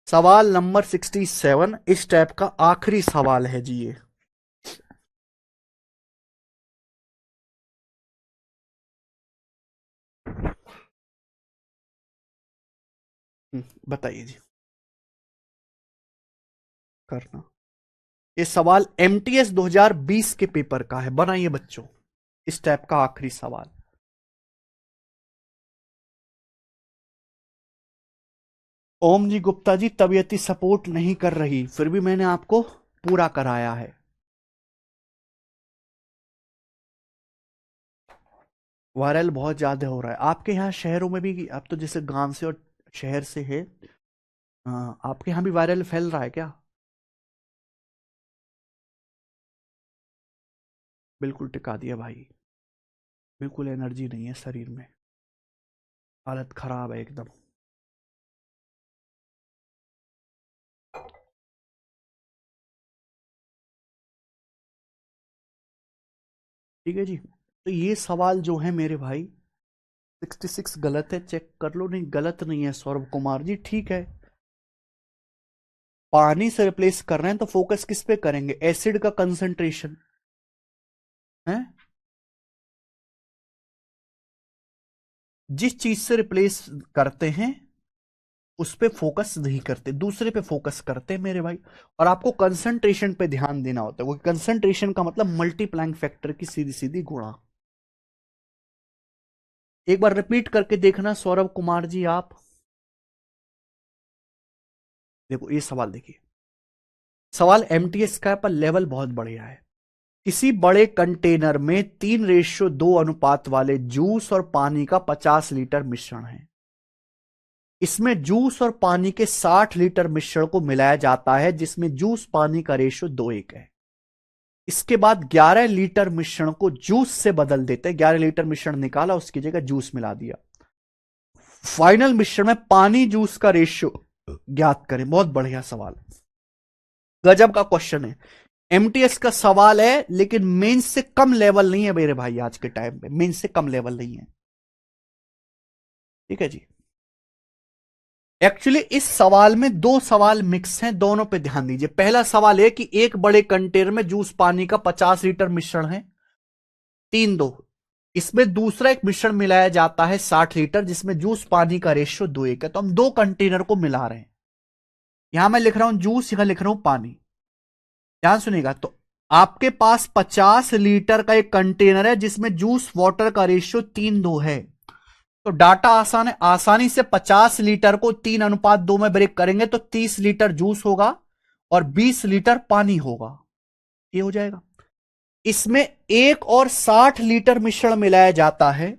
सवाल नंबर 67, इस टाइप का आखिरी सवाल है जी ये। बताइए जी, करना। ये सवाल एमटीएस 2020 के पेपर का है, बनाइए बच्चों इस टाइप का आखिरी सवाल। ओम जी गुप्ता जी, तबीयती सपोर्ट नहीं कर रही, फिर भी मैंने आपको पूरा कराया है। वायरल बहुत ज्यादा हो रहा है आपके यहाँ शहरों में भी, आप तो जैसे गांव से और शहर से है, आपके यहाँ भी वायरल फैल रहा है क्या? बिल्कुल टिका दिया भाई, बिल्कुल एनर्जी नहीं है शरीर में, हालत खराब है एकदम। ठीक है जी, तो ये सवाल जो है मेरे भाई 66 गलत है, चेक कर लो। नहीं गलत नहीं है सौरभ कुमार जी, ठीक है। पानी से रिप्लेस कर रहे हैं तो फोकस किस पे करेंगे, एसिड का कंसंट्रेशन है। जिस चीज से रिप्लेस करते हैं उस पे फोकस नहीं करते, दूसरे पे फोकस करते हैं मेरे भाई। और आपको कंसंट्रेशन पे ध्यान देना होता है, वो कंसंट्रेशन का मतलब मल्टीप्लाइंग फैक्टर की सीधी सीधी गुणा। एक बार रिपीट करके देखना सौरभ कुमार जी आप, देखो ये सवाल देखिए, सवाल एमटीएस का है पर लेवल बहुत बढ़िया है। किसी बड़े कंटेनर में 3:2 अनुपात वाले जूस और पानी का 50 लीटर मिश्रण है। इसमें जूस और पानी के 60 लीटर मिश्रण को मिलाया जाता है जिसमें जूस पानी का रेशियो 2:1 है। इसके बाद 11 लीटर मिश्रण को जूस से बदल देते हैं, 11 लीटर मिश्रण निकाला उसकी जगह जूस मिला दिया। फाइनल मिश्रण में पानी जूस का रेशियो ज्ञात करें। बहुत बढ़िया सवाल, गजब का क्वेश्चन है। एमटीएस का सवाल है लेकिन मेंस से कम लेवल नहीं है मेरे भाई, आज के टाइम पे मेंस से कम लेवल नहीं है। ठीक है जी, एक्चुअली इस सवाल में दो सवाल मिक्स हैं, दोनों पे ध्यान दीजिए। पहला सवाल है कि एक बड़े कंटेनर में जूस पानी का 50 लीटर मिश्रण है, 3:2। इसमें दूसरा एक मिश्रण मिलाया जाता है 60 लीटर जिसमें जूस पानी का रेशियो 2:1 है। तो हम दो कंटेनर को मिला रहे हैं, यहां मैं लिख रहा हूं जूस, यहां लिख रहा हूं पानी। ध्यान सुनिएगा। तो आपके पास 50 लीटर का एक कंटेनर है जिसमें जूस वाटर का रेशियो 3:2 है। तो डाटा आसान है, आसानी से 50 लीटर को 3:2 में ब्रेक करेंगे तो 30 लीटर जूस होगा और 20 लीटर पानी होगा। ये हो जाएगा। इसमें एक और 60 लीटर मिश्रण मिलाया जाता है,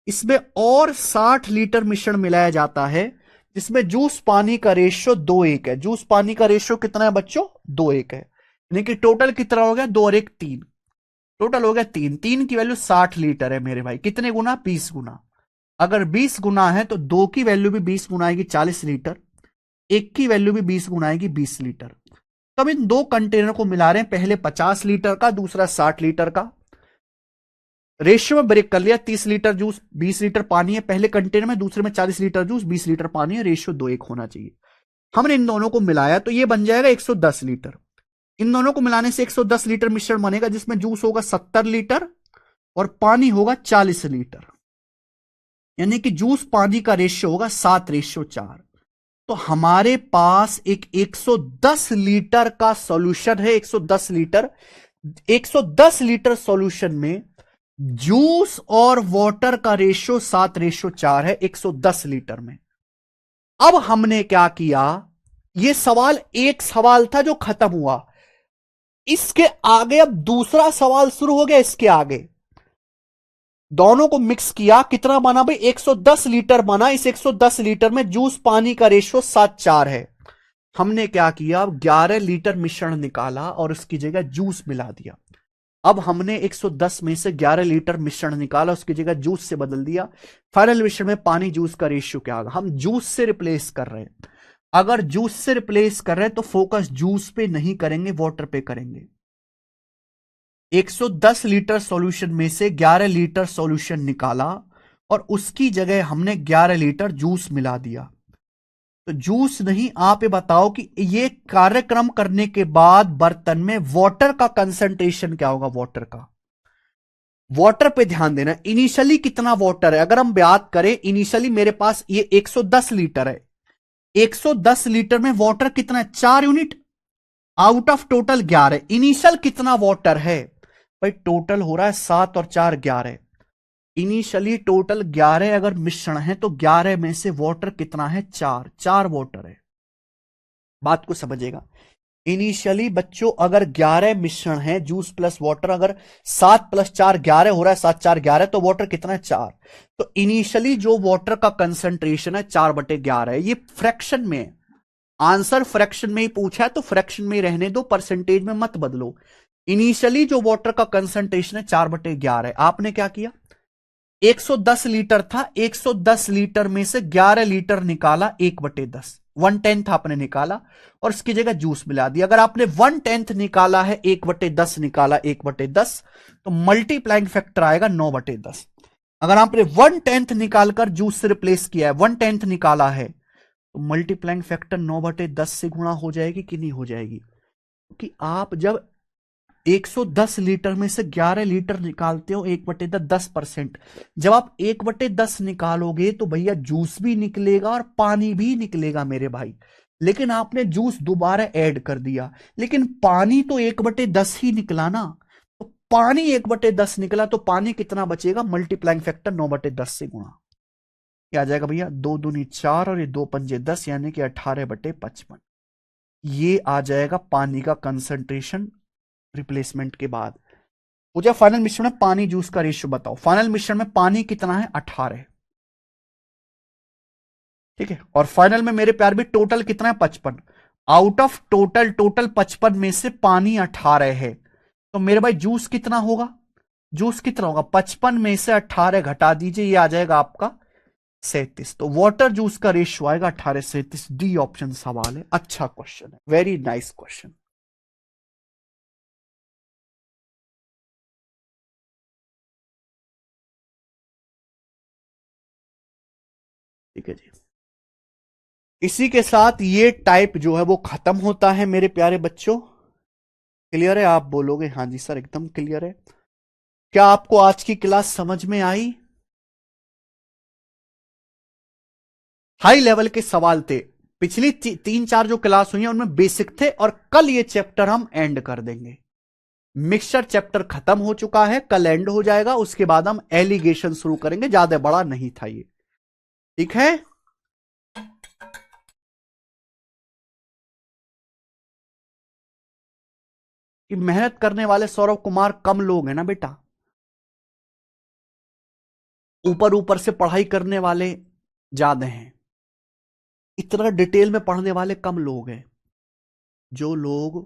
इसमें और 60 लीटर मिश्रण मिलाया जाता है जिसमें जूस पानी का रेशियो 2:1 है। जूस पानी का रेशियो कितना है बच्चों? 2:1 है। यानी कि टोटल कितना हो गया? 2 और 1 3। टोटल हो गया 3। 3 की वैल्यू 60 लीटर है मेरे भाई। कितने गुना? 20 गुना। अगर 20 गुना है तो 2 की वैल्यू भी 20 गुना आएगी 40 लीटर, 1 की वैल्यू भी 20 गुना आएगी 20 लीटर। तब इन दो कंटेनर को मिला रहे हैं, पहले 50 लीटर का, दूसरा 60 लीटर का। रेशियो में ब्रेक कर लिया, 30 लीटर जूस 20 लीटर पानी है पहले कंटेनर में, दूसरे में 40 लीटर जूस 20 लीटर पानी है। रेशियो 2:1 होना चाहिए। हमने इन दोनों को मिलाया तो ये बन जाएगा 110 लीटर। इन दोनों को मिलाने से 110 लीटर मिश्रण बनेगा जिसमें जूस होगा 70 लीटर और पानी होगा 40 लीटर। यानी कि जूस पानी का रेशियो होगा 7:4। तो हमारे पास एक 110 लीटर का सॉल्यूशन है। 110 लीटर, 110 लीटर सॉल्यूशन में जूस और वाटर का रेशियो 7:4 है 110 लीटर में। अब हमने क्या किया, यह सवाल एक सवाल था जो खत्म हुआ। इसके आगे अब दूसरा सवाल शुरू हो गया। इसके आगे दोनों को मिक्स किया, कितना बना भाई? 110 लीटर बना। इस 110 लीटर में जूस पानी का रेशियो 7:4 है। हमने क्या किया, 11 लीटर मिश्रण निकाला और उसकी जगह जूस मिला दिया। अब हमने 110 में से 11 लीटर मिश्रण निकाला, उसकी जगह जूस से बदल दिया। फाइनल मिश्रण में पानी जूस का रेशियो क्या होगा? हम जूस से रिप्लेस कर रहे हैं। अगर जूस से रिप्लेस कर रहे हैं तो फोकस जूस पे नहीं करेंगे, वाटर पे करेंगे। 110 लीटर सॉल्यूशन में से 11 लीटर सॉल्यूशन निकाला और उसकी जगह हमने 11 लीटर जूस मिला दिया। तो जूस नहीं, आप ये बताओ कि ये कार्यक्रम करने के बाद बर्तन में वाटर का कंसंट्रेशन क्या होगा? वाटर का, वाटर पे ध्यान देना। इनिशियली कितना वाटर है? अगर हम बात करें इनिशियली मेरे पास ये 110 लीटर है। 110 लीटर में वाटर कितना है? 4 unit out of total 11। Initial कितना वाटर है भाई? टोटल हो रहा है 7 और 4 11। इनिशियली टोटल 11 अगर मिश्रण है तो 11 में से वाटर कितना है? 4। 4 वाटर है। बात को समझिएगा। इनिशियली बच्चों अगर 11 मिश्रण है जूस प्लस वाटर, अगर 7 + 4 11 हो रहा है, 7 4 11, तो वाटर कितना है? 4। तो इनिशियली जो वाटर का कंसंट्रेशन है 4/11 है। ये फ्रैक्शन में है। आंसर फ्रैक्शन में ही पूछा है तो फ्रैक्शन में ही रहने दो, परसेंटेज में मत बदलो। इनिशियली जो वाटर का कंसंट्रेशन है 4/11 है। आपने क्या किया, 110 लीटर था, 110 लीटर में से 11 लीटर निकाला, 1/10, 1/10 आपने निकाला और इसकी जगह जूस मिला दिया। अगर आपने 1/10 निकाला है, 1/10 निकाला, 1/10, तो मल्टीप्लाइंग फैक्टर आएगा 9/10। अगर आपने 1/10 निकालकर जूस से रिप्लेस किया है, 1/10 निकाला है, तो मल्टीप्लाइंग फैक्टर 9/10 से गुणा हो जाएगी कि नहीं हो जाएगी? क्योंकि आप जब 110 लीटर में से 11 लीटर निकालते हो, 1/10 10%। जब आप 1/10 निकालोगे तो भैया जूस भी निकलेगा और पानी भी निकलेगा मेरे भाई। लेकिन आपने जूस दोबारा ऐड कर दिया, लेकिन पानी तो 1/10 ही निकला ना। तो पानी 1/10 निकला तो पानी कितना बचेगा? मल्टीप्लाइंग फैक्टर 9/10 से गुणा। क्या आ जाएगा भैया? 2 दूनी 4 और ये 2 पंजे 10, यानी कि 18/55। ये आ जाएगा पानी का कंसंट्रेशन रिप्लेसमेंट के बाद। मुझे फाइनल मिश्रण में पानी जूस का रेशियो बताओ। फाइनल मिश्रण में पानी कितना है? 18। ठीक है। और फाइनल में मेरे प्यार भी टोटल कितना है? 55। आउट ऑफ टोटल 55 में से पानी 18 है। तो मेरे भाई जूस कितना होगा? जूस कितना होगा? 55 में से 18 घटा दीजिए, ये आ जाएगा आपका 37। तो वाटर जूस का रेशियो आएगा 18:37। डी ऑप्शन सवाल है। अच्छा क्वेश्चन है, वेरी नाइस क्वेश्चन। ठीक है जी। इसी के साथ ये टाइप जो है वो खत्म होता है मेरे प्यारे बच्चों। क्लियर है? आप बोलोगे हाँ जी सर एकदम क्लियर है। क्या आपको आज की क्लास समझ में आई? हाई लेवल के सवाल थे, पिछली 3-4 जो क्लास हुई है उनमें बेसिक थे, और कल ये चैप्टर हम एंड कर देंगे। मिक्सचर चैप्टर खत्म हो चुका है, कल एंड हो जाएगा, उसके बाद हम एलिगेशन शुरू करेंगे। ज्यादा बड़ा नहीं था ये, ठीक है। कि मेहनत करने वाले सौरभ कुमार कम लोग हैं ना बेटा, ऊपर ऊपर से पढ़ाई करने वाले ज्यादा हैं, इतना डिटेल में पढ़ने वाले कम लोग हैं। जो लोग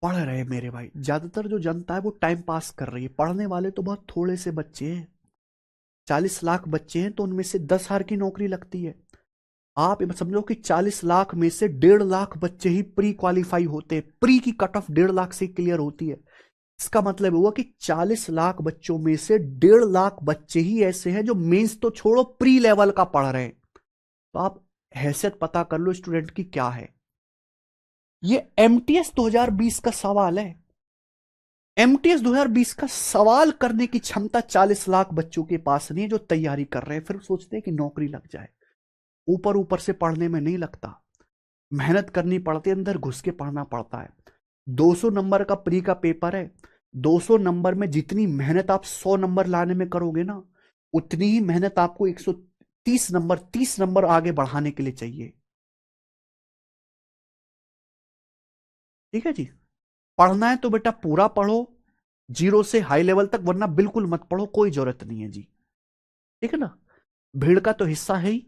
पढ़ रहे हैं मेरे भाई, ज्यादातर जो जनता है वो टाइम पास कर रही है, पढ़ने वाले तो बहुत थोड़े से बच्चे हैं। 40 लाख बच्चे हैं तो उनमें से 10,000 की नौकरी लगती है। आप ये समझो कि 40 लाख में से 1.5 लाख बच्चे ही प्री क्वालिफाई होते हैं, प्री की कट ऑफ 1.5 लाख से क्लियर होती है। इसका मतलब हुआ कि 40 लाख बच्चों में से 1.5 लाख बच्चे ही ऐसे हैं जो मेंस तो छोड़ो प्री लेवल का पढ़ रहे हैं। तो आप हैसियत पता कर लो स्टूडेंट की क्या है। ये एमटीएस 2020 का सवाल है। एमटीएस 2020 का सवाल करने की क्षमता 40 लाख बच्चों के पास नहीं है जो तैयारी कर रहे हैं, फिर सोचते हैं कि नौकरी लग जाए। ऊपर ऊपर से पढ़ने में नहीं लगता, मेहनत करनी पड़ती है, अंदर घुस के पढ़ना पड़ता है। 200 नंबर का प्री का पेपर है, 200 नंबर में जितनी मेहनत आप 100 नंबर लाने में करोगे ना, उतनी ही मेहनत आपको 130 नंबर 30 नंबर आगे बढ़ाने के लिए चाहिए। ठीक है जी। पढ़ना है तो बेटा पूरा पढ़ो, जीरो से हाई लेवल तक, वरना बिल्कुल मत पढ़ो, कोई जरूरत नहीं है जी। ठीक है ना, भीड़ का तो हिस्सा है ही।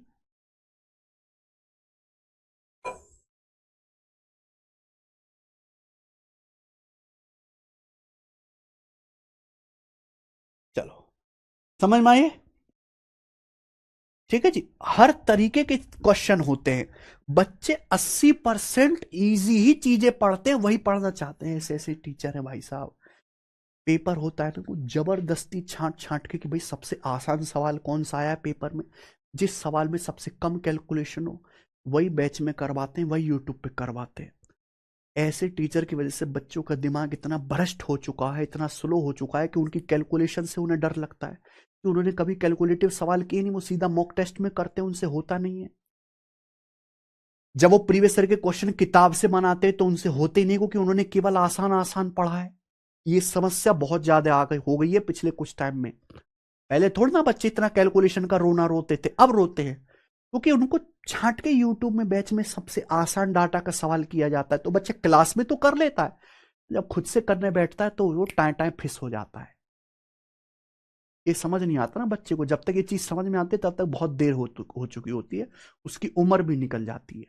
चलो समझ में आए। ठीक है जी, हर तरीके के क्वेश्चन होते हैं। बच्चे 80% ईजी ही चीजें पढ़ते हैं, वही पढ़ना चाहते हैं। ऐसे ऐसे टीचर है भाई साहब, पेपर होता है ना वो जबरदस्ती छांट छांट के कि भाई सबसे आसान सवाल कौन सा आया है पेपर में, जिस सवाल में सबसे कम कैलकुलेशन हो वही बैच में करवाते हैं, वही यूट्यूब पे करवाते हैं। ऐसे टीचर की वजह से बच्चों का दिमाग इतना भ्रष्ट हो चुका है, इतना स्लो हो चुका है कि उनकी कैलकुलेशन से उन्हें डर लगता है कि उन्होंने कभी कैलकुलेटिव सवाल किए नहीं, वो सीधा मॉक टेस्ट में करते हैं, उनसे होता नहीं है। जब वो प्रीवियस ईयर के क्वेश्चन किताब से बनाते हैं तो उनसे होते ही नहीं, क्योंकि उन्होंने केवल आसान आसान पढ़ा है। ये समस्या बहुत ज्यादा आ गई हो गई है पिछले कुछ टाइम में। पहले थोड़ा ना बच्चे इतना कैलकुलेशन का रोना रोते थे, अब रोते हैं क्योंकि उनको छांट के यूट्यूब में बैच में सबसे आसान डाटा का सवाल किया जाता है। तो बच्चे क्लास में तो कर लेता है, जब खुद से करने बैठता है तो वो टाइम टाइम फिस हो जाता है। ये समझ नहीं आता ना बच्चे को, जब तक ये चीज समझ में आती है तब तक बहुत देर हो चुकी होती है, उसकी उम्र भी निकल जाती है।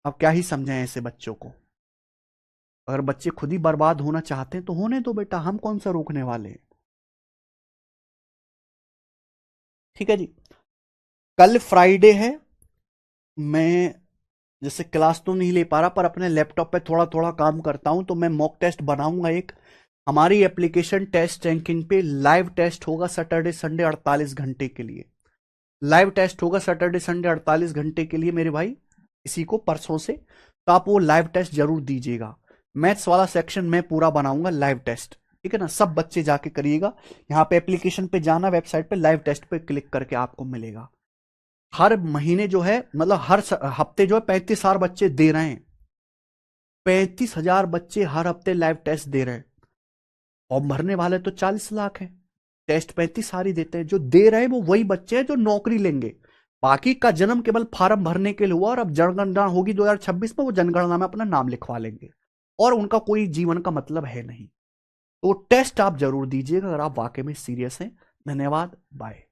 अब क्या ही समझाएं ऐसे बच्चों को। अगर बच्चे खुद ही बर्बाद होना चाहते हैं तो होने दो बेटा, हम कौन सा रोकने वाले हैं। ठीक है जी। कल फ्राइडे है, मैं जैसे क्लास तो नहीं ले पा रहा पर अपने लैपटॉप पे थोड़ा थोड़ा काम करता हूं, तो मैं मॉक टेस्ट बनाऊंगा एक। हमारी एप्लीकेशन टेस्ट रैंकिंग पे लाइव टेस्ट होगा सैटरडे संडे 48 घंटे के लिए। लाइव टेस्ट होगा सैटरडे संडे 48 घंटे के लिए मेरे भाई, इसी को परसों से। तो आप वो लाइव टेस्ट जरूर दीजिएगा। मैथ्स वाला सेक्शन मैं पूरा बनाऊंगा लाइव टेस्ट, ठीक है ना, सब बच्चे जाके करिएगा। यहाँ पे एप्लीकेशन पे जाना, वेबसाइट पे लाइव टेस्ट पे क्लिक करके आपको मिलेगा। हर महीने जो है, मतलब हर हफ्ते जो है 35,000 बच्चे दे रहे हैं। 35,000 बच्चे हर हफ्ते लाइव टेस्ट दे रहे हैं। फॉर्म भरने वाले तो 40 लाख हैं, टेस्ट 35,000 ही देते हैं। जो दे रहे हैं वो वही बच्चे हैं जो नौकरी लेंगे। बाकी का जन्म केवल फॉर्म भरने के लिए हुआ, और अब जनगणना होगी 2026 में, वो जनगणना में अपना नाम लिखवा लेंगे, और उनका कोई जीवन का मतलब है नहीं। तो टेस्ट आप जरूर दीजिएगा अगर आप वाकई में सीरियस हैं। धन्यवाद, बाय।